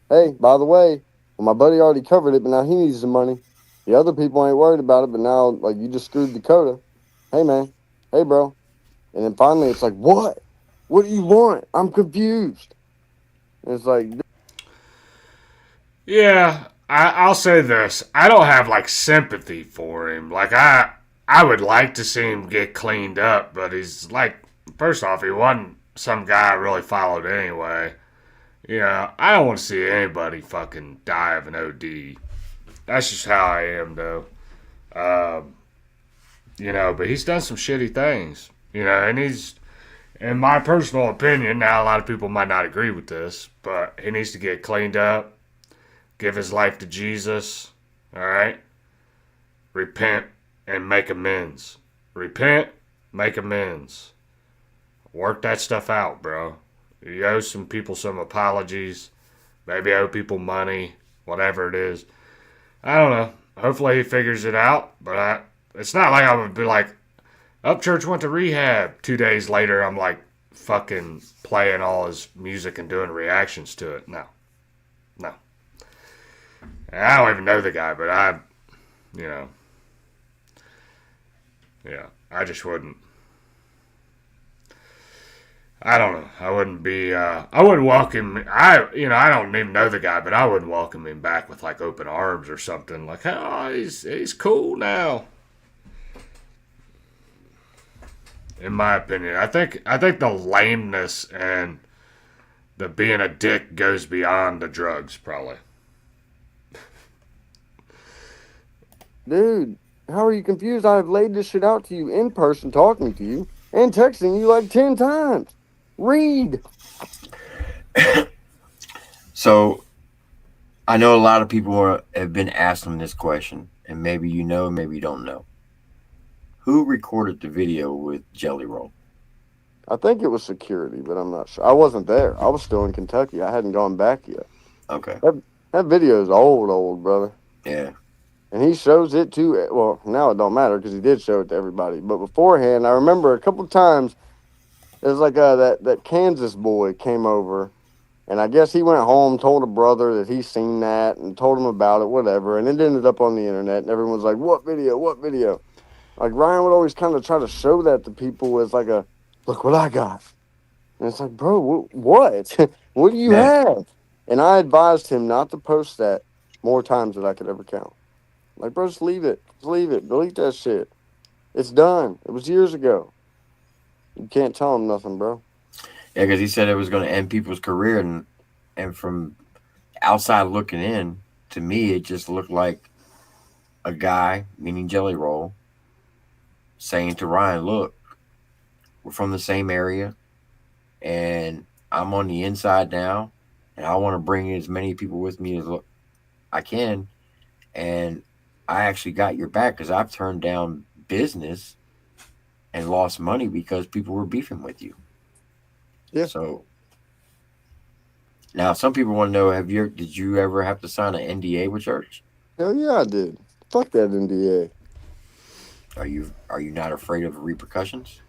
hey, by the way, well, my buddy already covered it, but now he needs the money. The other people ain't worried about it, but now, like, you just screwed Dakota. Hey, man, hey, bro. And then finally it's like, what? What do you want? I'm confused. And it's like,
Yeah, I'll say this. I don't have like sympathy for him. Like I would like to see him get cleaned up, but he's like, first off, he wasn't some guy I really followed anyway. You know, I don't want to see anybody fucking die of an OD. That's just how I am, though. You know, but he's done some shitty things. You know, and he's, in my personal opinion, now a lot of people might not agree with this, but he needs to get cleaned up, give his life to Jesus, all right? Repent and make amends. Repent, make amends. Work that stuff out, bro. You owe some people some apologies. Maybe owe people money, whatever it is. I don't know. Hopefully he figures it out, but it's not like I'm going to be like, Upchurch went to rehab. 2 days later, I'm like fucking playing all his music and doing reactions to it. No. I don't even know the guy, but I just wouldn't. I don't know. I wouldn't be. I wouldn't welcome. I don't even know the guy, but I wouldn't welcome him back with like open arms or something. Like, oh, he's cool now. In my opinion, I think the lameness and the being a dick goes beyond the drugs, probably.
dude, how are you confused? I've laid this shit out to you in person, talking to you, and texting you like 10 times. Read.
So, I know a lot of people have been asking this question, and maybe you know, maybe you don't know. Who recorded the video with Jelly Roll?
I think it was security, but I'm not sure. I wasn't there. I was still in Kentucky. I hadn't gone back yet.
Okay.
That video is old, brother.
Yeah.
And he shows it to, well, now it don't matter because he did show it to everybody. But beforehand, I remember a couple of times, it was like that Kansas boy came over, and I guess he went home, told a brother that he seen that, and told him about it, whatever. And it ended up on the internet, and everyone was like, what video? Like, Ryan would always kind of try to show that to people as like a, look what I got. And it's like, bro, what? What do you have? And I advised him not to post that more times than I could ever count. Like, bro, just leave it. Delete that shit. It's done. It was years ago. You can't tell him nothing, bro.
Yeah, because he said it was going to end people's career. And from outside looking in, to me, it just looked like a guy, meaning Jelly Roll, saying to Ryan, look, we're from the same area, and I'm on the inside now, and I want to bring as many people with me as I can. And I actually got your back because I've turned down business and lost money because people were beefing with you.
Yeah.
So now some people want to know, did you ever have to sign an NDA with church?
Hell yeah, I did. Fuck that NDA.
Are you not afraid of repercussions?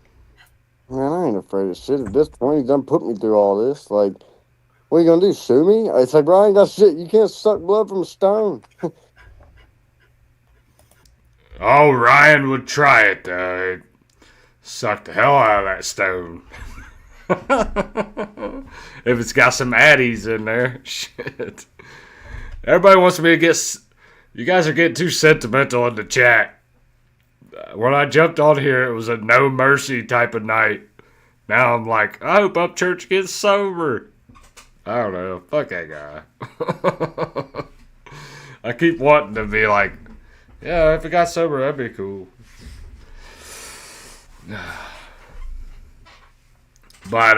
Man, I ain't afraid of shit. At this point, he's done put me through all this. Like, what are you gonna do? Sue me? It's like, bro, I ain't got shit. You can't suck blood from a stone.
Oh, Ryan would try it, though. He'd suck the hell out of that stone. If it's got some addies in there. Shit. Everybody wants me to get... You guys are getting too sentimental in the chat. When I jumped on here, it was a no mercy type of night. Now I'm like, I hope Upchurch gets sober. I don't know. Fuck that guy. I keep wanting to be like, yeah, if it got sober, that'd be cool. But,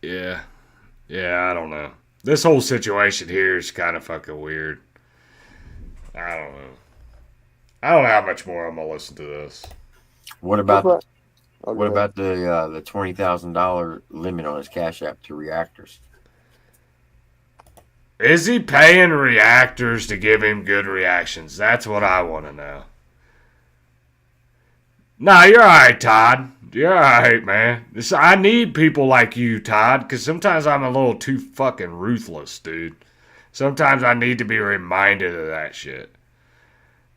yeah. Yeah, I don't know. This whole situation here is kind of fucking weird. I don't know. I don't know how much more I'm gonna listen to this.
What about
Okay.
the $20,000 limit on his Cash App to reactors?
Is he paying reactors to give him good reactions? That's what I want to know. Nah, you're alright, Todd. You're alright, man. I need people like you, Todd, because sometimes I'm a little too fucking ruthless, dude. Sometimes I need to be reminded of that shit.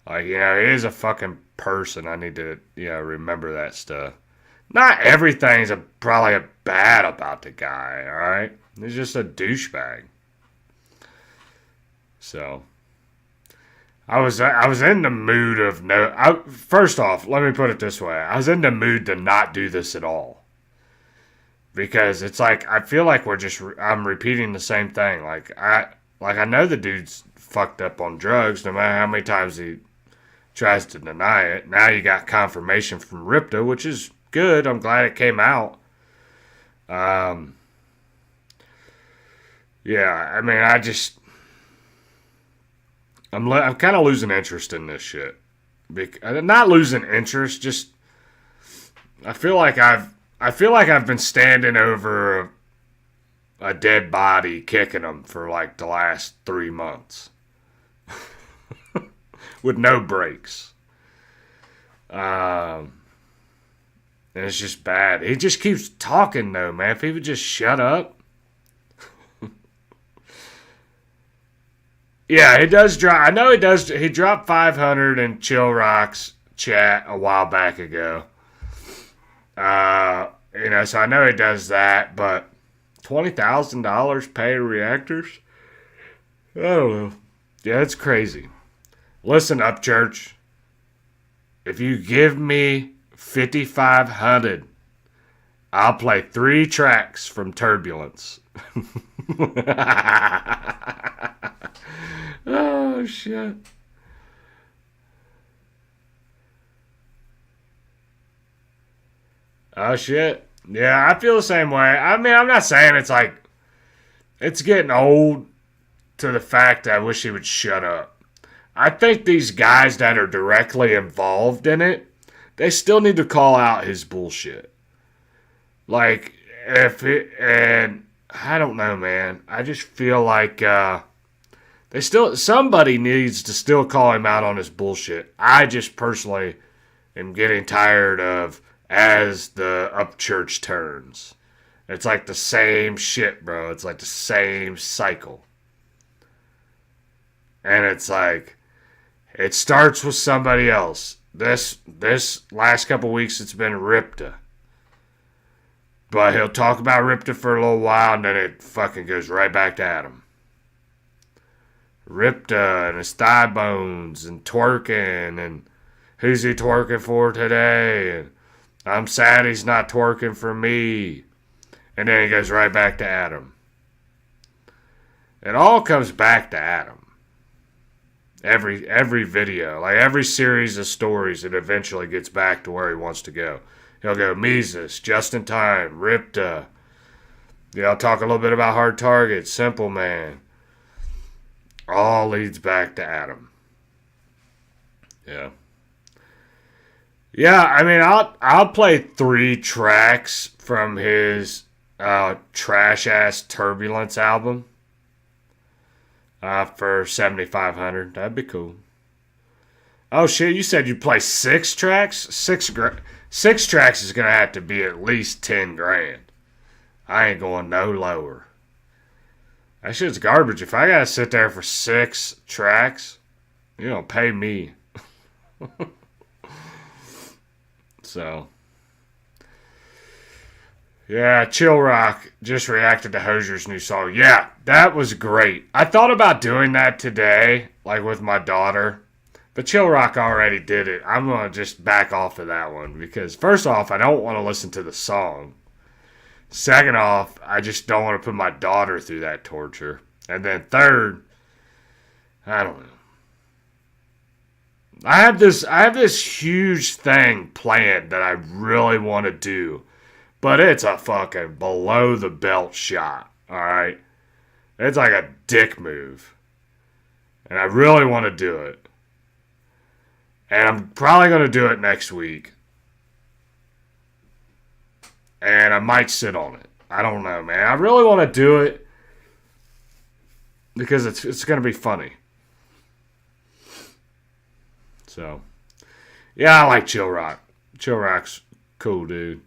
Like, he is a fucking person. I need to, remember that stuff. Not everything's probably bad about the guy, alright? He's just a douchebag. So, I was in the mood of first off, let me put it this way. I was in the mood to not do this at all. Because it's like, I feel like I'm repeating the same thing. Like I know the dude's fucked up on drugs, no matter how many times he tries to deny it. Now you got confirmation from Rypta, which is good. I'm glad it came out. Yeah, I mean, I'm kind of losing interest in this shit. Not losing interest, just I feel like I've been standing over a dead body kicking them for like the last 3 months. With no breaks. And it's just bad. He just keeps talking though, man. If he would just shut up. Yeah, he does drop. I know he does. He dropped 500 in Chill Rock's chat a while back ago. So I know he does that, but $20,000 pay reactors? I don't know. Yeah, it's crazy. Listen, Upchurch. If you give me 5,500, I'll play 3 tracks from Turbulence. Oh, shit. Oh, shit. Yeah, I feel the same way. I mean, I'm not saying it's getting old to the fact that I wish he would shut up. I think these guys that are directly involved in it, they still need to call out his bullshit. Like, and I don't know, man. I just feel like, somebody needs to still call him out on his bullshit. I just personally am getting tired of as the Upchurch turns. It's like the same shit, bro. It's like the same cycle. And it's like, it starts with somebody else. This last couple weeks it's been Rypta. But he'll talk about Rypta for a little while and then it fucking goes right back to Adam. Rypta and his thigh bones and twerking and who's he twerking for today and I'm sad he's not twerking for me. And then he goes right back to Adam. It all comes back to Adam. Every video, like every series of stories, it eventually gets back to where he wants to go. He'll go Mises, Just in Time, Rypta. Yeah, I'll talk a little bit about Hard Target, Simple Man. All leads back to Adam. Yeah. Yeah, I mean, I'll play 3 tracks from his trash ass Turbulence album for $7,500. That'd be cool. Oh shit! You said you play 6 tracks. 6 tracks is gonna have to be at least 10 grand. I ain't going no lower. That shit's garbage. If I gotta sit there for 6 tracks, you don't pay me. So, yeah, Chill Rock just reacted to Hosier's new song. Yeah, that was great. I thought about doing that today, like with my daughter. But Chill Rock already did it. I'm going to just back off of that one because, first off, I don't want to listen to the song. Second off, I just don't want to put my daughter through that torture. And then third, I don't know. I have this huge thing planned that I really want to do, but it's a fucking below the belt shot, all right? It's like a dick move. And I really want to do it. And I'm probably going to do it next week. And I might sit on it. I don't know, man. I really want to do it because it's going to be funny. So, yeah, I like Chill Rock. Chill Rock's cool, dude.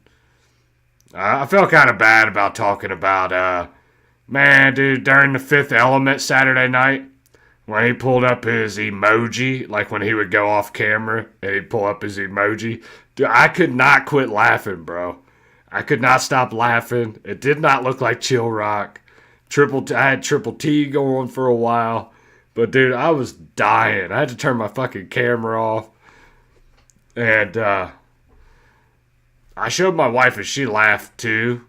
I felt kind of bad about talking about, man, dude, during the Fifth Element Saturday night, when he pulled up his emoji, like when he would go off camera and he'd pull up his emoji. Dude, I could not quit laughing, bro. I could not stop laughing. It did not look like Chill Rock. I had Triple T going for a while. But, dude, I was dying. I had to turn my fucking camera off. And I showed my wife and she laughed too.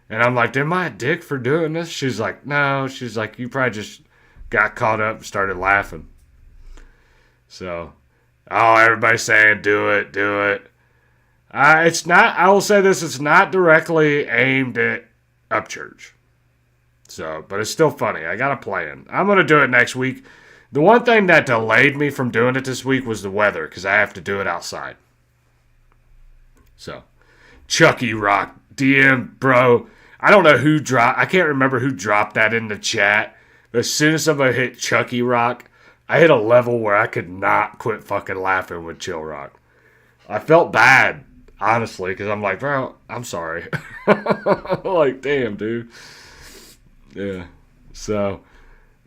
And I'm like, am I a dick for doing this? She's like, no. She's like, you probably just got caught up and started laughing. So, everybody's saying, do it, do it. It's not, I will say this, it's not directly aimed at Upchurch. So, but it's still funny. I got a plan. I'm going to do it next week. The one thing that delayed me from doing it this week was the weather, because I have to do it outside. So, Chucky Rock, DM, bro. I don't know who dropped, I can't remember who dropped that in the chat. But as soon as somebody hit Chucky Rock, I hit a level where I could not quit fucking laughing with Chill Rock. I felt bad, honestly, because I'm like, bro, I'm sorry. Like, damn, dude. Yeah. So,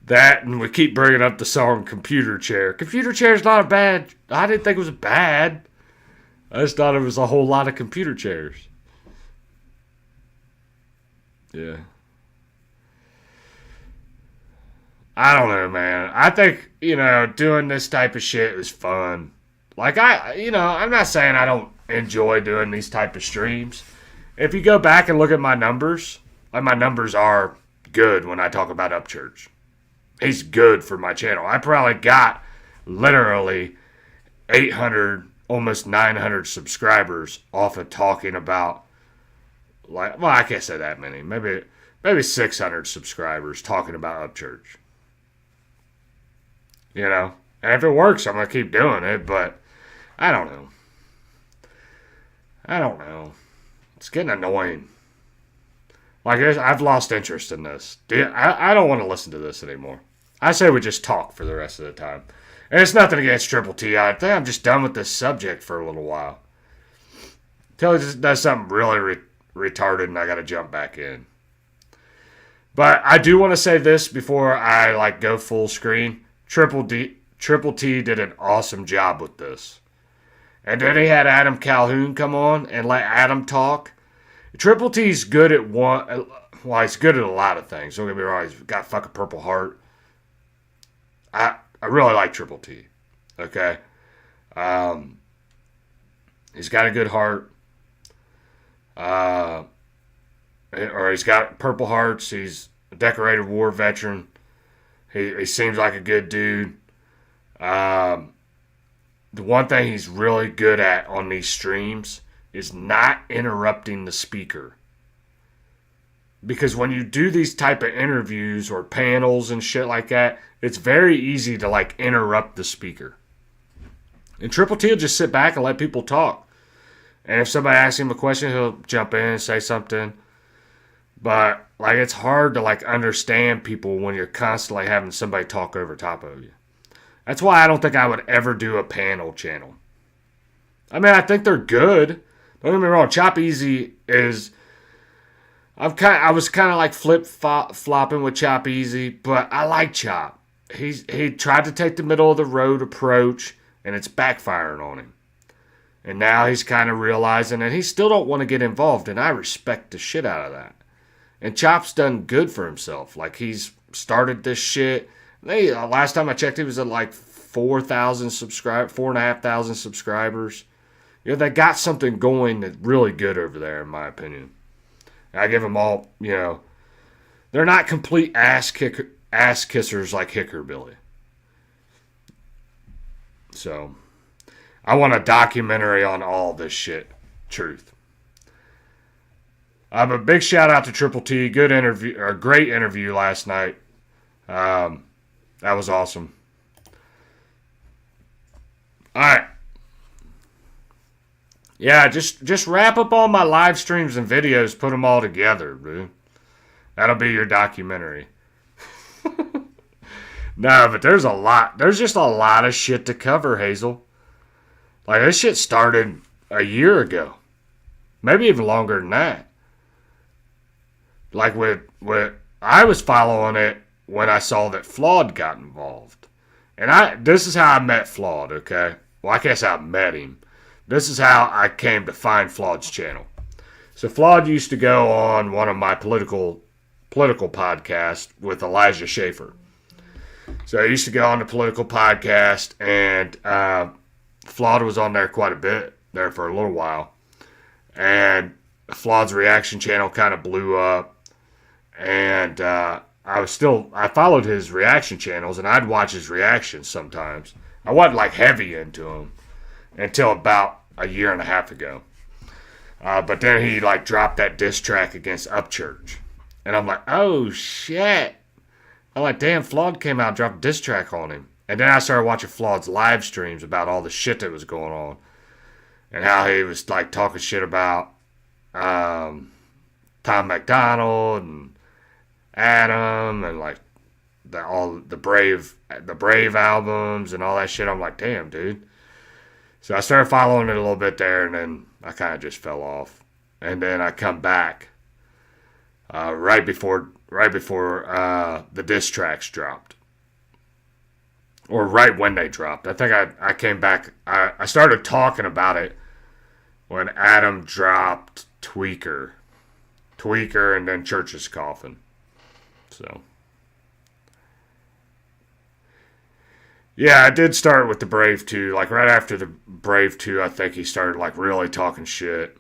that, and we keep bringing up the song Computer Chair. Computer Chair is not a bad, I didn't think it was bad. I just thought it was a whole lot of computer chairs. Yeah. I don't know, man. I think, doing this type of shit is fun. Like, I'm not saying I don't enjoy doing these type of streams. If you go back and look at my numbers, like my numbers are good when I talk about Upchurch. He's good for my channel. I probably got literally 800, almost 900 subscribers off of talking about, like, well, I can't say that many. Maybe 600 subscribers talking about Upchurch. And if it works, I'm going to keep doing it, but I don't know. It's getting annoying. Like, I've lost interest in this. I don't want to listen to this anymore. I say we just talk for the rest of the time. And it's nothing against Triple T. I think I'm just done with this subject for a little while. Until he just does something really retarded and I got to jump back in. But I do want to say this before I, go full screen. Triple T did an awesome job with this. And then he had Adam Calhoun come on and let Adam talk. Triple T's good at one. Well, he's good at a lot of things. Don't get me wrong. He's got fucking Purple Heart. I really like Triple T. Okay. He's got a good heart. Or he's got Purple Hearts. He's a decorated war veteran. He seems like a good dude. The one thing he's really good at on these streams is not interrupting the speaker. Because when you do these type of interviews or panels and shit like that, it's very easy to interrupt the speaker. And Triple T will just sit back and let people talk. And if somebody asks him a question, he'll jump in and say something. But it's hard to understand people when you're constantly having somebody talk over top of you. That's why I don't think I would ever do a panel channel. I mean, I think they're good. Don't get me wrong. Chop Easy is... I was kind of like flip-flopping with Chop Easy, but I like Chop. He tried to take the middle-of-the-road approach, and it's backfiring on him. And now he's kind of realizing that he still don't want to get involved, and I respect the shit out of that. And Chop's done good for himself. Like, he's started this shit. Last time I checked, he was at like 4,000 subscribers, 4,500 subscribers. You know, they got something going that's really good over there, in my opinion. I give them all, you know, they're not complete ass kissers like Hickorbilly. So, I want a documentary on all this shit. Truth. A big shout out to Triple T. Good interview, or great interview last night. That was awesome. All right. Yeah, just wrap up all my live streams and videos, put them all together, dude. That'll be your documentary. No, but there's a lot. There's just a lot of shit to cover, Hazel. Like, this shit started a year ago. Maybe even longer than that. Like, I was following it when I saw that Flawed got involved. And this is how I met Flawed, okay? Well, I guess I met him. This is how I came to find Flawed's channel. So Flawed used to go on one of my political podcasts with Elijah Schaefer. So I used to go on the political podcast, and Flawed was on there quite a bit there for a little while. And Flawed's reaction channel kind of blew up. And I followed his reaction channels, and I'd watch his reactions sometimes. I wasn't like heavy into him until about a year and a half ago. But then he like dropped that diss track against Upchurch. And I'm like, oh shit. I'm like, damn, Flawed came out and dropped a diss track on him. And then I started watching Flawed's live streams about all the shit that was going on. And how he was like talking shit about Tom McDonald and Adam and like the Brave albums and all that shit. I'm like, damn, dude. So I started following it a little bit there, and then I kind of just fell off. And then I come back right before the diss tracks dropped, or right when they dropped. I think I came back. I started talking about it when Adam dropped Tweaker, and then Church's Coffin. So. Yeah, I did start with the Brave 2. Like, right after the Brave 2, I think he started, like, really talking shit.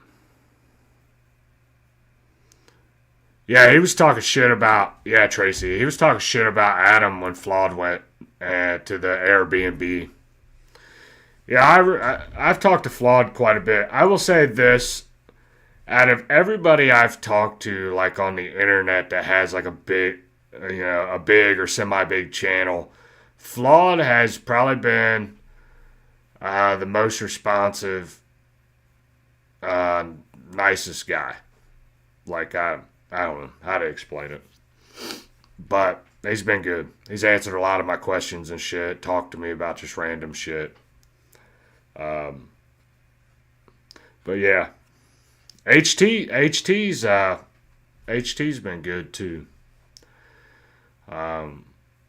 Yeah, he was talking shit about... Yeah, Tracy. He was talking shit about Adam when Flawed went to the Airbnb. Yeah, I've talked to Flawed quite a bit. I will say this. Out of everybody I've talked to, like, on the internet that has, like, a big or semi-big channel... Flawed has probably been the most responsive, nicest guy. Like, I don't know how to explain it. But he's been good. He's answered a lot of my questions and shit. Talked to me about just random shit. But yeah. HT's been good too.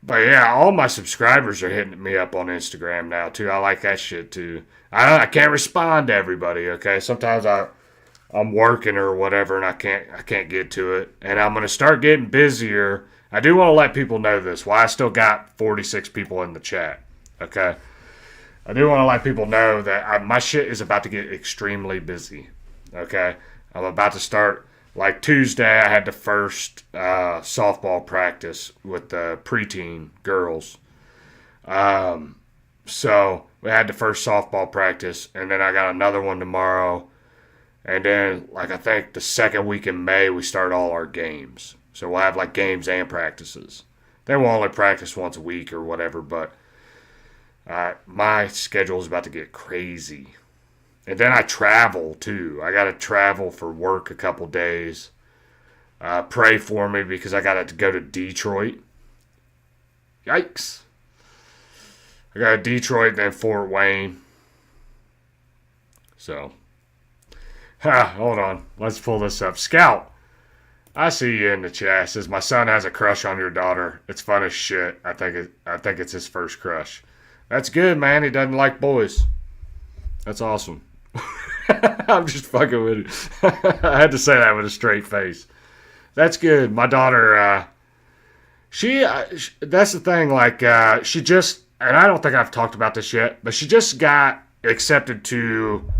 But yeah, all my subscribers are hitting me up on Instagram now too. I like that shit too. I can't respond to everybody, okay? Sometimes I'm working or whatever and I can't get to it. And I'm gonna start getting busier. I do want to let people know this. Why I still got 46 people in the chat. Okay? I do want to let people know that my shit is about to get extremely busy. Okay? I'm about to start. Like Tuesday, I had the first softball practice with the preteen girls. So we had the first softball practice, and then I got another one tomorrow. And then, like, I think the second week in May, we start all our games. So we'll have, like, games and practices. They will only practice once a week or whatever, but my schedule is about to get crazy. And then I travel, too. I got to travel for work a couple days. Pray for me because I got to go to Detroit. Yikes. I I got Detroit and then Fort Wayne. So, hold on. Let's pull this up. Scout, I see you in the chat. It says my son has a crush on your daughter. It's fun as shit. I think it's his first crush. That's good, man. He doesn't like boys. That's awesome. I'm just fucking with you. I had to say that with a straight face. That's good. My daughter, that's the thing. Like, she just, and I don't think I've talked about this yet, but she just got accepted to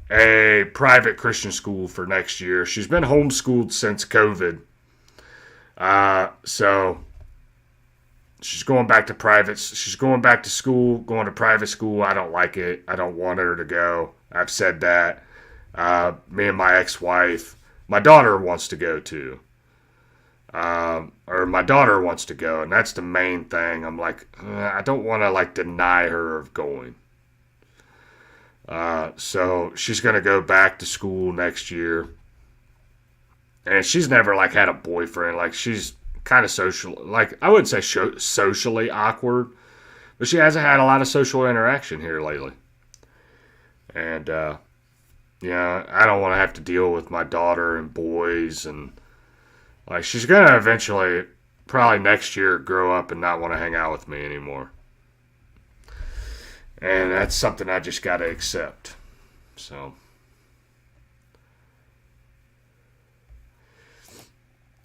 a private Christian school for next year. She's been homeschooled since COVID. So she's going back to private. She's going back to school, going to private school. I don't like it. I don't want her to go. I've said that. Me and my ex-wife, my daughter wants to go too. Or my daughter wants to go, and that's the main thing. I'm like, I don't want to like deny her of going. So she's going to go back to school next year. And she's never like had a boyfriend. Like she's kind of social, like I wouldn't say socially awkward, but she hasn't had a lot of social interaction here lately. And, yeah, I don't want to have to deal with my daughter and boys. And like she's going to eventually, probably next year, grow up and not want to hang out with me anymore. And that's something I just got to accept. So,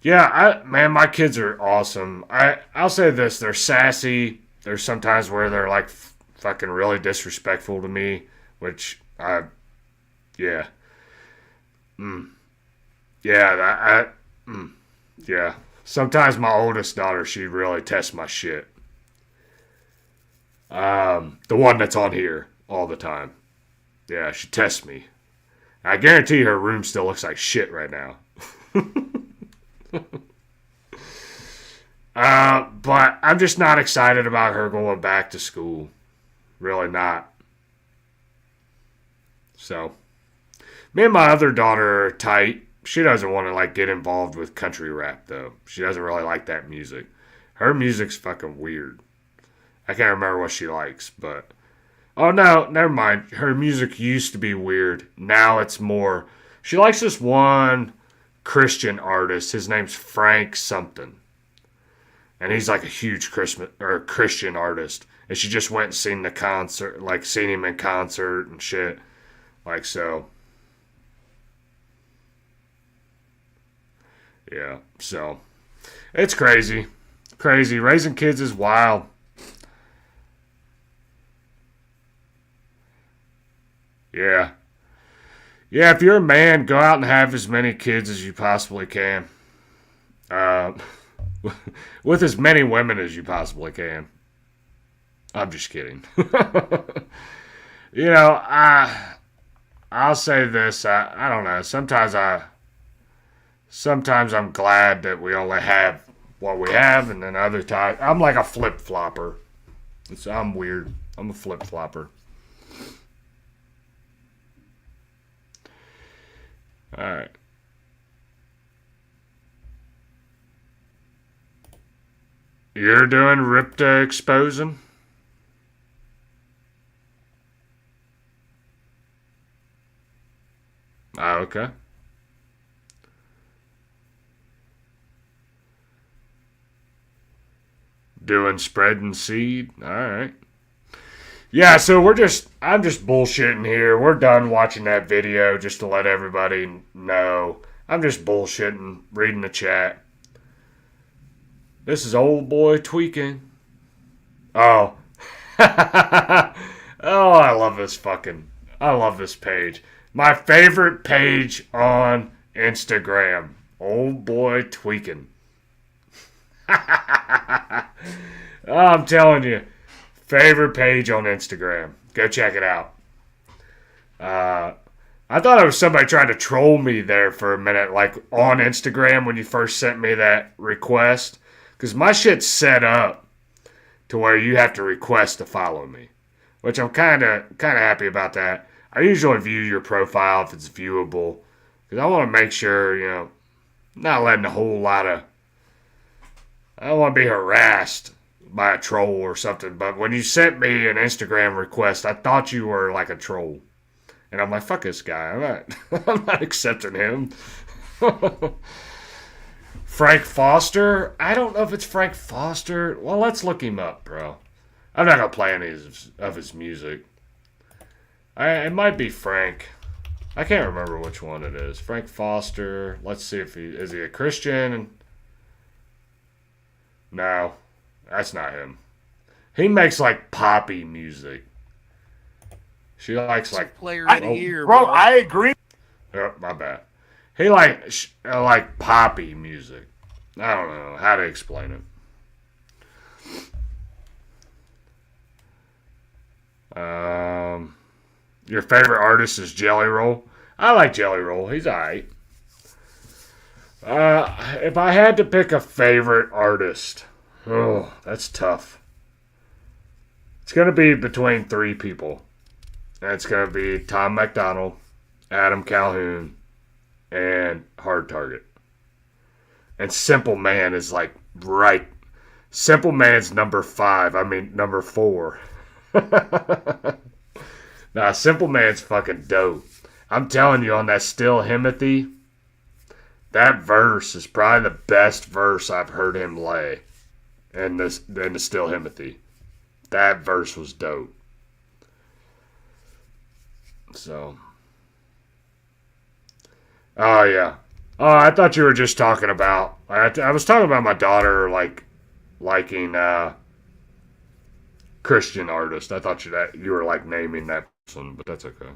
yeah, man, my kids are awesome. I'll say this: they're sassy. There's sometimes where they're like fucking really disrespectful to me, which yeah, yeah, yeah. Sometimes my oldest daughter, she really tests my shit. The one that's on here all the time. Yeah, she tests me. I guarantee her room still looks like shit right now. But I'm just not excited about her going back to school. Really not. So, me and my other daughter are tight. She doesn't want to like get involved with country rap though. She doesn't really like that music. Her music's fucking weird. I can't remember what she likes, but... Oh, no, never mind. Her music used to be weird. Now it's more... She likes this one Christian artist. His name's Frank something. And he's like a huge Christian artist. And she just went and seen the concert, like seen him in concert and shit. Like so. Yeah, so. It's crazy. Crazy. Raising kids is wild. Yeah. Yeah, if you're a man, go out and have as many kids as you possibly can. With as many women as you possibly can. I'm just kidding. You know, I'll say this. I don't know. Sometimes I'm glad that we only have what we have, and then other times I'm like a flip-flopper. I'm weird. I'm a flip-flopper. Alright. You're doing Rypta Exposin? Ah, okay. Doing spreading seed? Alright. Yeah, so I'm just bullshitting here. We're done watching that video just to let everybody know. I'm just bullshitting, reading the chat. This is old boy tweaking. Oh. Oh, I love this page. My favorite page on Instagram. Old boy tweaking. Oh, I'm telling you. Favorite page on Instagram. Go check it out. I thought it was somebody trying to troll me there for a minute, like on Instagram when you first sent me that request. Because my shit's set up to where you have to request to follow me. Which I'm kind of happy about that. I usually view your profile if it's viewable. Because I want to make sure, you know, not letting a whole lot of... I don't want to be harassed by a troll or something. But when you sent me an Instagram request, I thought you were like a troll. And I'm like, fuck this guy. I'm not accepting him. Frank Foster? I don't know if it's Frank Foster. Well, let's look him up, bro. I'm not going to play any of his music. It might be Frank. I can't remember which one it is. Frank Foster. Let's see if is he a Christian? No, that's not him. He makes like poppy music. She likes like
Player of the year,
Bro, I agree.
Oh, my bad. He like poppy music. I don't know how to explain it. Your favorite artist is Jelly Roll. I like Jelly Roll. He's alright. If I had to pick a favorite artist, oh, that's tough. It's gonna be between three people. And it's gonna be Tom MacDonald, Adam Calhoun, and Hard Target. And Simple Man is like right. Simple Man's number 5. I mean number 4. Nah, Simple Man's fucking dope. I'm telling you, on that Still Himothy, that verse is probably the best verse I've heard him lay in the Still Himothy. That verse was dope. So. Oh, yeah. Oh, I thought you were just talking about... I was talking about my daughter, liking Christian artist. I thought you were, like, naming that person, but that's okay.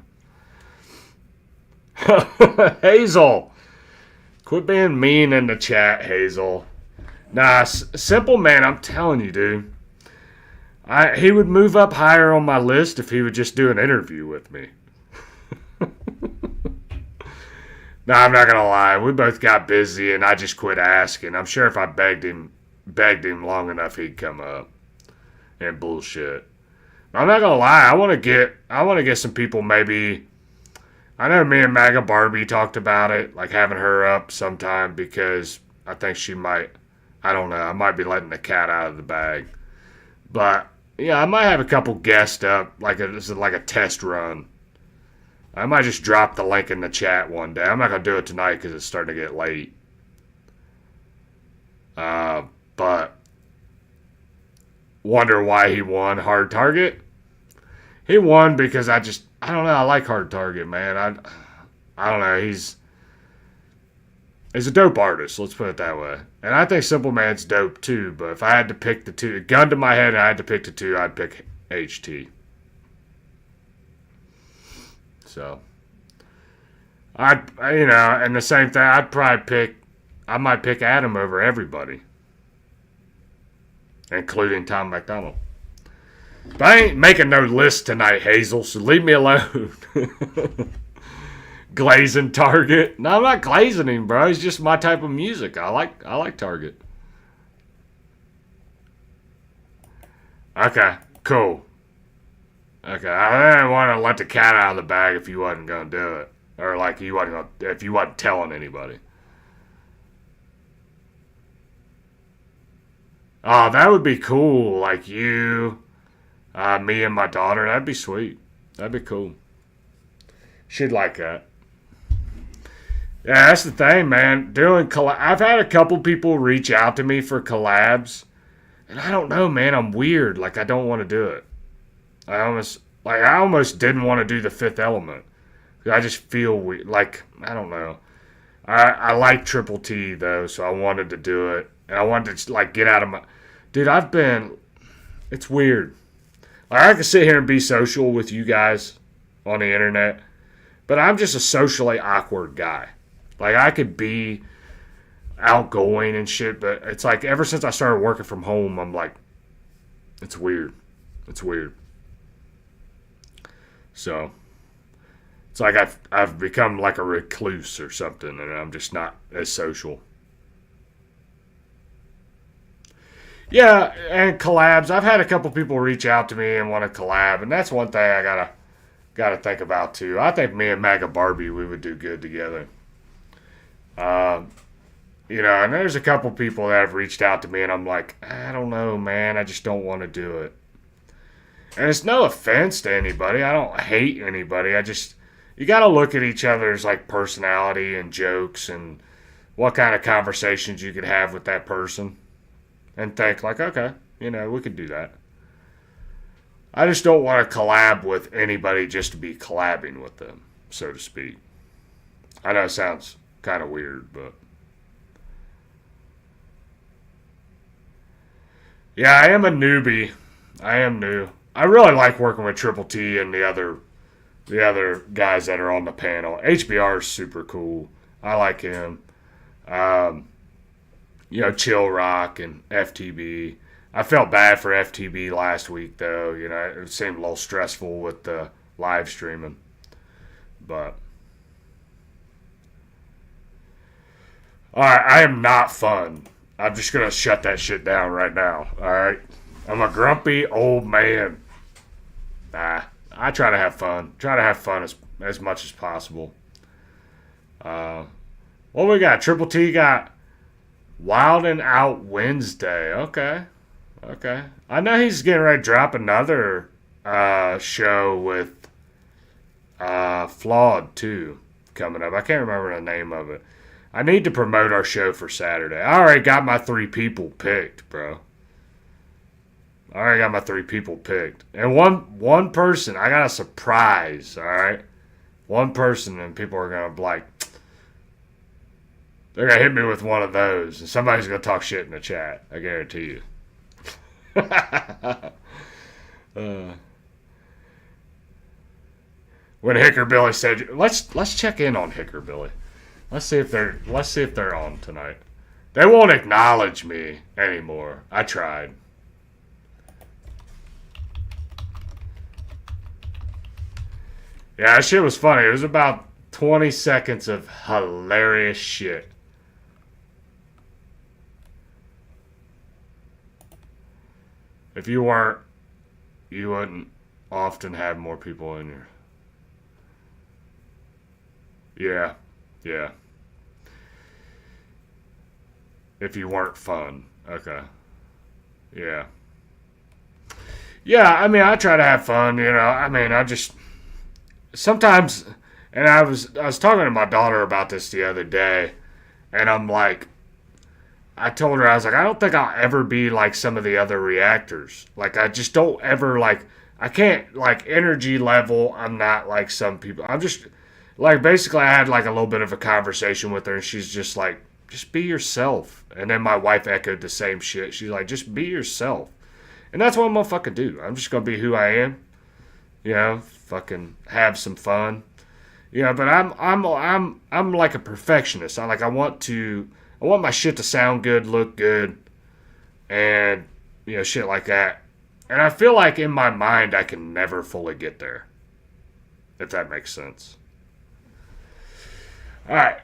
Hazel! Quit being mean in the chat, Hazel. Nah, Simple Man, I'm telling you, dude. He would move up higher on my list if he would just do an interview with me. No, I'm not gonna lie. We both got busy, and I just quit asking. I'm sure if I begged him long enough, he'd come up and bullshit. I'm not gonna lie. I want to get some people. Maybe I know me and Maga Barbie talked about it, like having her up sometime because I think she might. I don't know. I might be letting the cat out of the bag, but yeah, I might have a couple guests up, this is like a test run. I might just drop the link in the chat one day. I'm not going to do it tonight because it's starting to get late. But wonder why he won Hard Target. He won because I don't know. I like Hard Target, man. I don't know. He's a dope artist. Let's put it that way. And I think Simple Man's dope too. But if I had to pick the two, gun to my head, and I had to pick the two, I'd pick HT. So, and the same thing, I might pick Adam over everybody, including Tom MacDonald. But I ain't making no list tonight, Hazel, so leave me alone. Glazing Target. No, I'm not glazing him, bro. It's just my type of music. I like Target. Okay, cool. Okay, I didn't want to let the cat out of the bag if you wasn't going to do it. Or if you wasn't telling anybody. Oh, that would be cool. Like you, me and my daughter. That'd be sweet. That'd be cool. She'd like that. Yeah, that's the thing, man. I've had a couple people reach out to me for collabs. And I don't know, man. I'm weird. Like, I don't want to do it. I almost didn't want to do the Fifth Element. I just feel weird. Like, I don't know. I like Triple T, though, so I wanted to do it. And I wanted to, like, get out of my... Dude, it's weird. Like, I can sit here and be social with you guys on the internet, but I'm just a socially awkward guy. Like, I could be outgoing and shit, but it's like, ever since I started working from home, I'm like, it's weird. It's weird. So, it's like I've become like a recluse or something, and I'm just not as social. Yeah, and collabs. I've had a couple people reach out to me and want to collab, and that's one thing I gotta think about too. I think me and Maga Barbie, we would do good together. You know, and there's a couple people that have reached out to me, and I'm like, I don't know, man. I just don't want to do it. And it's no offense to anybody. I don't hate anybody. You got to look at each other's, like, personality and jokes and what kind of conversations you could have with that person. And think, like, okay, you know, we could do that. I just don't want to collab with anybody just to be collabing with them, so to speak. I know it sounds kind of weird, but... Yeah, I am a newbie. I am new. I really like working with Triple T and the other guys that are on the panel. HBR is super cool. I like him. You know, Chill Rock and FTB. I felt bad for FTB last week, though. You know, it seemed a little stressful with the live streaming. But, all right, I am not fun. I'm just going to shut that shit down right now, all right? I'm a grumpy old man. Nah, I try to have fun. Try to have fun as much as possible. What we got? Triple T got Wild and Out Wednesday. Okay. I know he's getting ready to drop another show with Flawed, too, coming up. I can't remember the name of it. I need to promote our show for Saturday. I already got my 3 people picked, bro. I already got my 3 people picked. And one person, I got a surprise, all right? One person, and people are going to be like, they're going to hit me with one of those, and somebody's going to talk shit in the chat. I guarantee you. When Hickerbilly said, let's check in on Hickerbilly. Let's see if they're on tonight. They won't acknowledge me anymore. I tried. Yeah, that shit was funny. It was about 20 seconds of hilarious shit. If you weren't, you wouldn't often have more people in your... Yeah. If you weren't fun. Okay. Yeah. Yeah, I mean, I try to have fun, you know. I mean, I just... Sometimes... And I was talking to my daughter about this the other day, and I'm like... I told her, I was like, I don't think I'll ever be like some of the other reactors. Like, I just don't ever, like... I can't, like, energy level, I'm not like some people. I'm just... Like, basically, I had, like, a little bit of a conversation with her, and she's just like, just be yourself. And then my wife echoed the same shit. She's like, just be yourself. And that's what I'm gonna fucking do. I'm just gonna be who I am. You know, fucking have some fun. You know, but I'm like a perfectionist. I want my shit to sound good, look good, and, you know, shit like that. And I feel like in my mind, I can never fully get there. If that makes sense. Alright,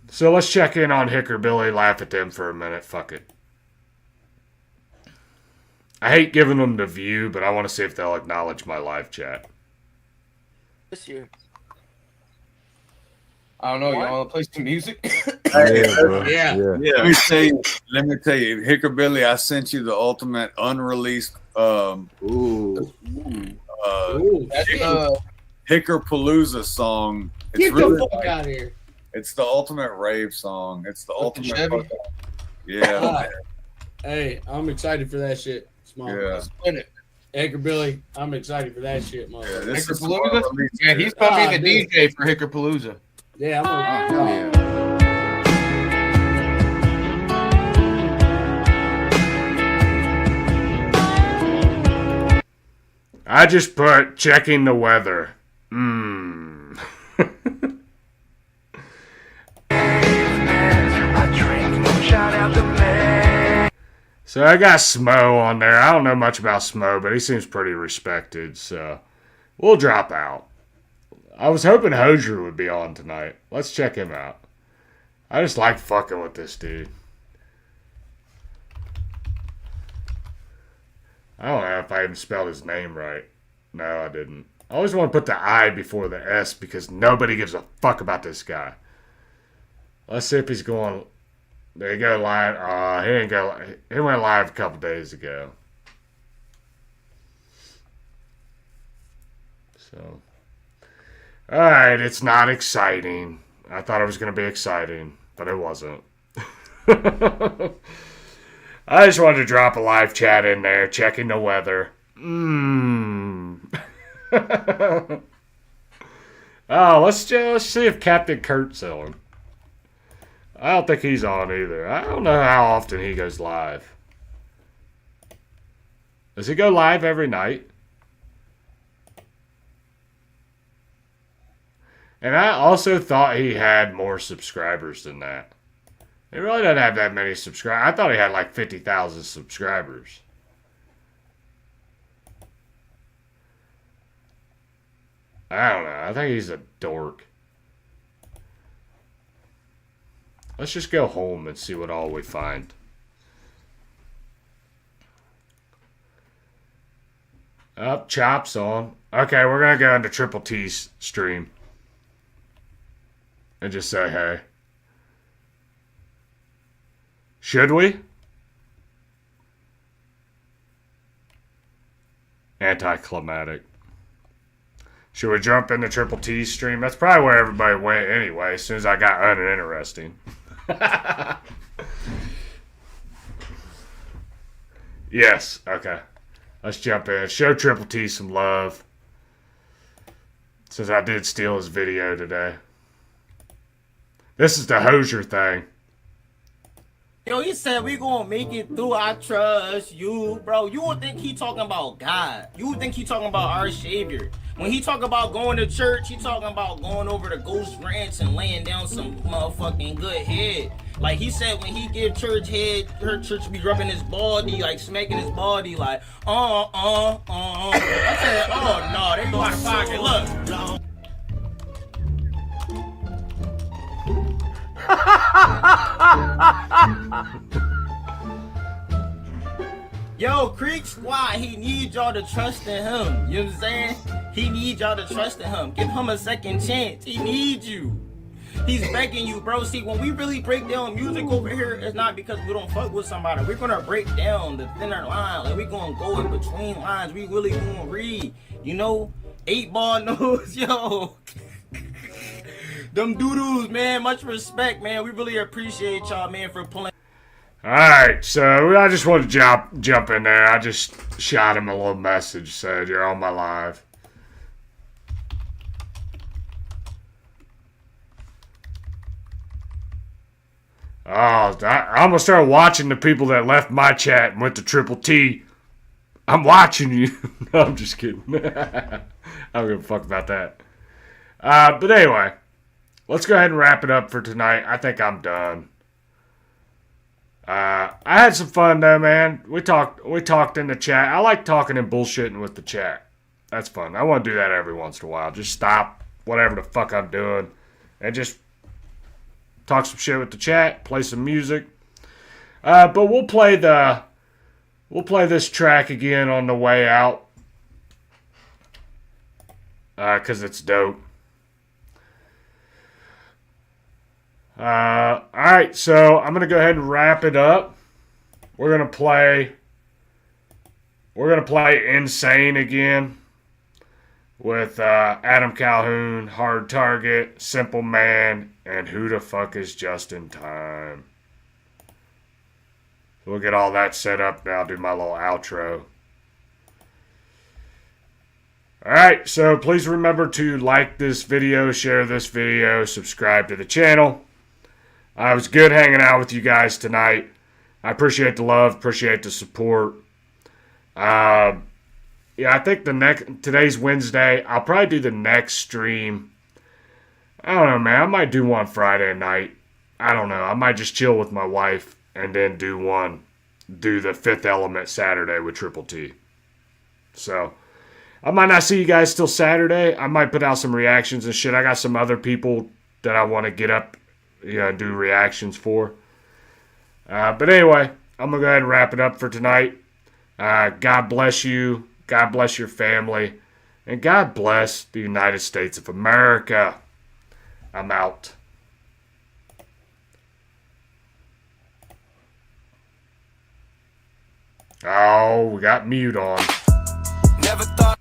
so let's check in on Hickerbilly, laugh at them for a minute, fuck it. I hate giving them the view, but I want to see if they'll acknowledge my live chat.
This year.
I don't know, you want to play some music?
Yeah.
Let me tell you, Hickerbilly, I sent you the ultimate unreleased Hickerpalooza song. It's
Get
really
the fuck out of here.
It's the ultimate rave song. It's the ultimate.
Chevy?
Yeah.
Hey, I'm excited for that shit. Small.
Yeah.
Let's spin it.
Billy, I'm excited for that shit, mother.
Yeah, this is
Hickerpalooza?
unreleased
Yeah,
shit.
he's probably the
dude.
DJ for Hickerpalooza.
Yeah, I'm
Oh,
gonna.
I just put checking the weather. So I got Smo on there. I don't know much about Smo, but he seems pretty respected, so we'll drop out. I was hoping Hosier would be on tonight. Let's check him out. I just like fucking with this dude. I don't know if I even spelled his name right. No, I didn't. I always want to put the I before the S because nobody gives a fuck about this guy. Let's see if he's going Did he go live? He didn't go. He went live a couple days ago. So, all right, it's not exciting. I thought it was going to be exciting, but it wasn't. I just wanted to drop a live chat in there, checking the weather. Oh, let's see if Captain Kurt's on. I don't think he's on either. I don't know how often he goes live. Does he go live every night? And I also thought he had more subscribers than that. He really doesn't have that many subscribers. I thought he had like 50,000 subscribers. I don't know. I think he's a dork. Let's just go home and see what all we find. Up, Chop's on. Okay, we're going to go into Triple T's stream. And just say hey. Should we? Anticlimactic. Should we jump into Triple T's stream? That's probably where everybody went anyway, as soon as I got uninteresting. Yes, okay. Let's jump in. Show Triple T some love. Since I did steal his video today. This is the Hosier thing.
Yo, he said we gonna make it through. I trust you, bro. You would think he talking about God. You would think he talking about our Savior. When he talk about going to church, he talking about going over to Ghost Ranch and laying down some motherfucking good head. Like he said, when he give church head, her church be rubbing his body, like smacking his body, like I said, oh no, they go out of pocket. Look. Yo, Creek Squad, he needs y'all to trust in him. You know what I'm saying? He needs y'all to trust in him. Give him a second chance. He needs you. He's begging you, bro. See, when we really break down music over here, it's not because we don't fuck with somebody. We're gonna break down the thinner line. Like, we're gonna go in between lines. We really gonna read. You know? 8-ball knows, yo. Them doodles, man. Much respect, man. We really appreciate y'all, man, for playing.
Alright, so I just wanted to jump in there. I just shot him a little message, said you're on my live. Oh, I'm going to start watching the people that left my chat and went to Triple T. I'm watching you. No, I'm just kidding. I don't give a fuck about that. But anyway, let's go ahead and wrap it up for tonight. I think I'm done. I had some fun though, man. We talked in the chat. I like talking and bullshitting with the chat. That's fun. I want to do that every once in a while. Just stop whatever the fuck I'm doing and just talk some shit with the chat, play some music. But we'll play this track again on the way out. 'Cause it's dope. Alright, so I'm going to go ahead and wrap it up. We're going to play Insane again with Adam Calhoun, Hard Target, Simple Man, and Who the Fuck is Just in Time. We'll get all that set up now, do my little outro. Alright, so please remember to like this video, share this video, subscribe to the channel. It was good hanging out with you guys tonight. I appreciate the love, appreciate the support. Yeah, I think today's Wednesday. I'll probably do the next stream. I don't know, man. I might do one Friday night. I don't know. I might just chill with my wife and then do the Fifth Element Saturday with Triple T. So, I might not see you guys till Saturday. I might put out some reactions and shit. I got some other people that I want to get up, do reactions for. But anyway, I'm going to go ahead and wrap it up for tonight. God bless you. God bless your family. And God bless the United States of America. I'm out. Oh, we got mute on.
Never thought.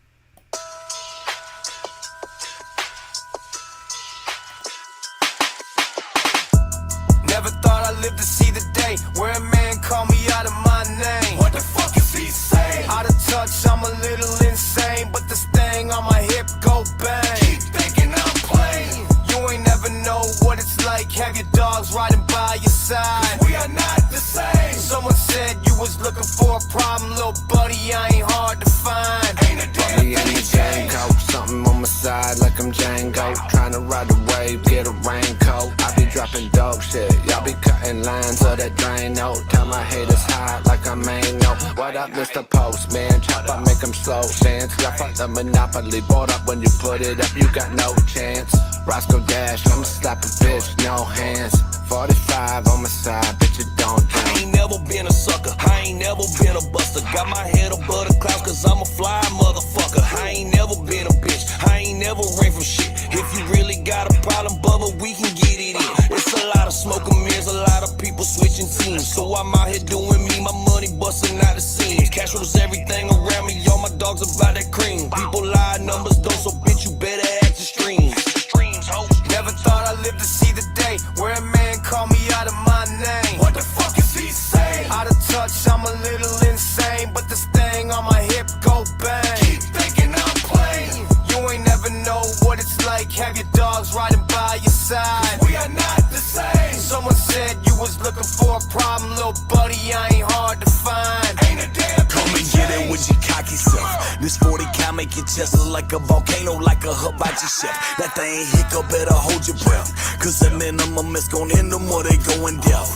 Never thought I'd live to see the day where a man called me out of my name. What the fuck is he saying? Out of touch, I'm a little insane, but this thing on my hip go bang. Keep thinking I'm playing. You ain't never know what it's like, have your dogs riding by your side. We are not the same. Someone said you was looking for a problem, little buddy, I ain't hard to find. Ain't a damn thing changed.
Something on my side like I'm Django. Trying to ride the wave, get a raincoat. I be dropping dog shit. Y'all be cutting lines of that drain note. Tell my haters hide like I'm ain't no. What up, Mr. Postman? Chop up, make them slow dance. Y'all fuck the monopoly. Bought up when you put it up, you got no chance. Roscoe Dash, I'ma slap a bitch, no hands. 45 on my side, bitch, you don't drink.
I ain't never been a sucker, I ain't never been a buster. Got my head above the clouds cause I'm a fly motherfucker. I ain't never been a bitch, I ain't never ran from shit. If you really got a problem, Bubba, we can get it in. It's a lot of smoke and mirrors, a lot of people switching teams. So I'm out here doing me, my money busting out the seams. Cash rules everything around me, all my dogs about that cream. People lie, numbers don't, so bitch, you better act the streams.
Never thought I'd live to see the day where a man called me out of my name. What the fuck is he saying? Out of touch, I'm a little insane, but this thing on my hip go bang. Keep thinking I'm playing. You ain't never know what it's like, have your dogs riding by your side. We are not the same. Someone said you was looking for a problem, little buddy, I ain't hard to find. Ain't a damn
Come and get it with your cocky self. This 40 cal make your chest look like a volcano, like a hibachi chef. That thing hiccup, better hold your breath. Cause at minimum it's gon' end them or they going deaf.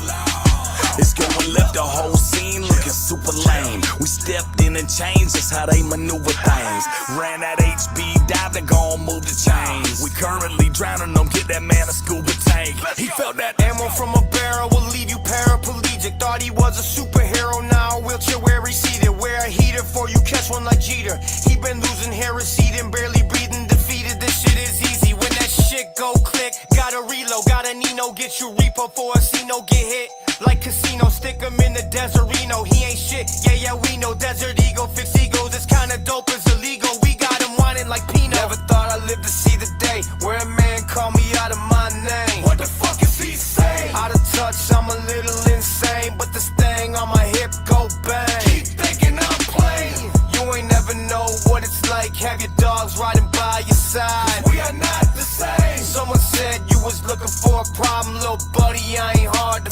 It's going left, the whole scene looking super lame. We stepped in and changed, that's how they maneuver things. Ran that HB dive, they gon' move the chains. We currently drowning them, get that man a scuba tank. He felt that
ammo from a barrel will leave you paraplegic. Thought he was a superhero, now a wheelchair where he seated. Wear a heater for you catch one like Jeter. He been losing hair, receding, barely breathing, defeated. This shit is easy when that shit go click. Gotta reload, gotta Nino, get you Ripa for a Cino, get hit. Like casino, stick him in the Deserino. He ain't shit, yeah, we know. Desert Eagle, fix egos, it's kinda dope, it's illegal. We got him whining like Pino. Never thought I'd live to see the day where a man called me out of my name. What the fuck is he saying? Out of touch, I'm a little insane, but this thing on my hip go bang. Keep thinking I'm playing. You ain't never know what it's like, have your dogs riding by your side. We are not the same. Someone said you was looking for a problem, little buddy, I ain't hard to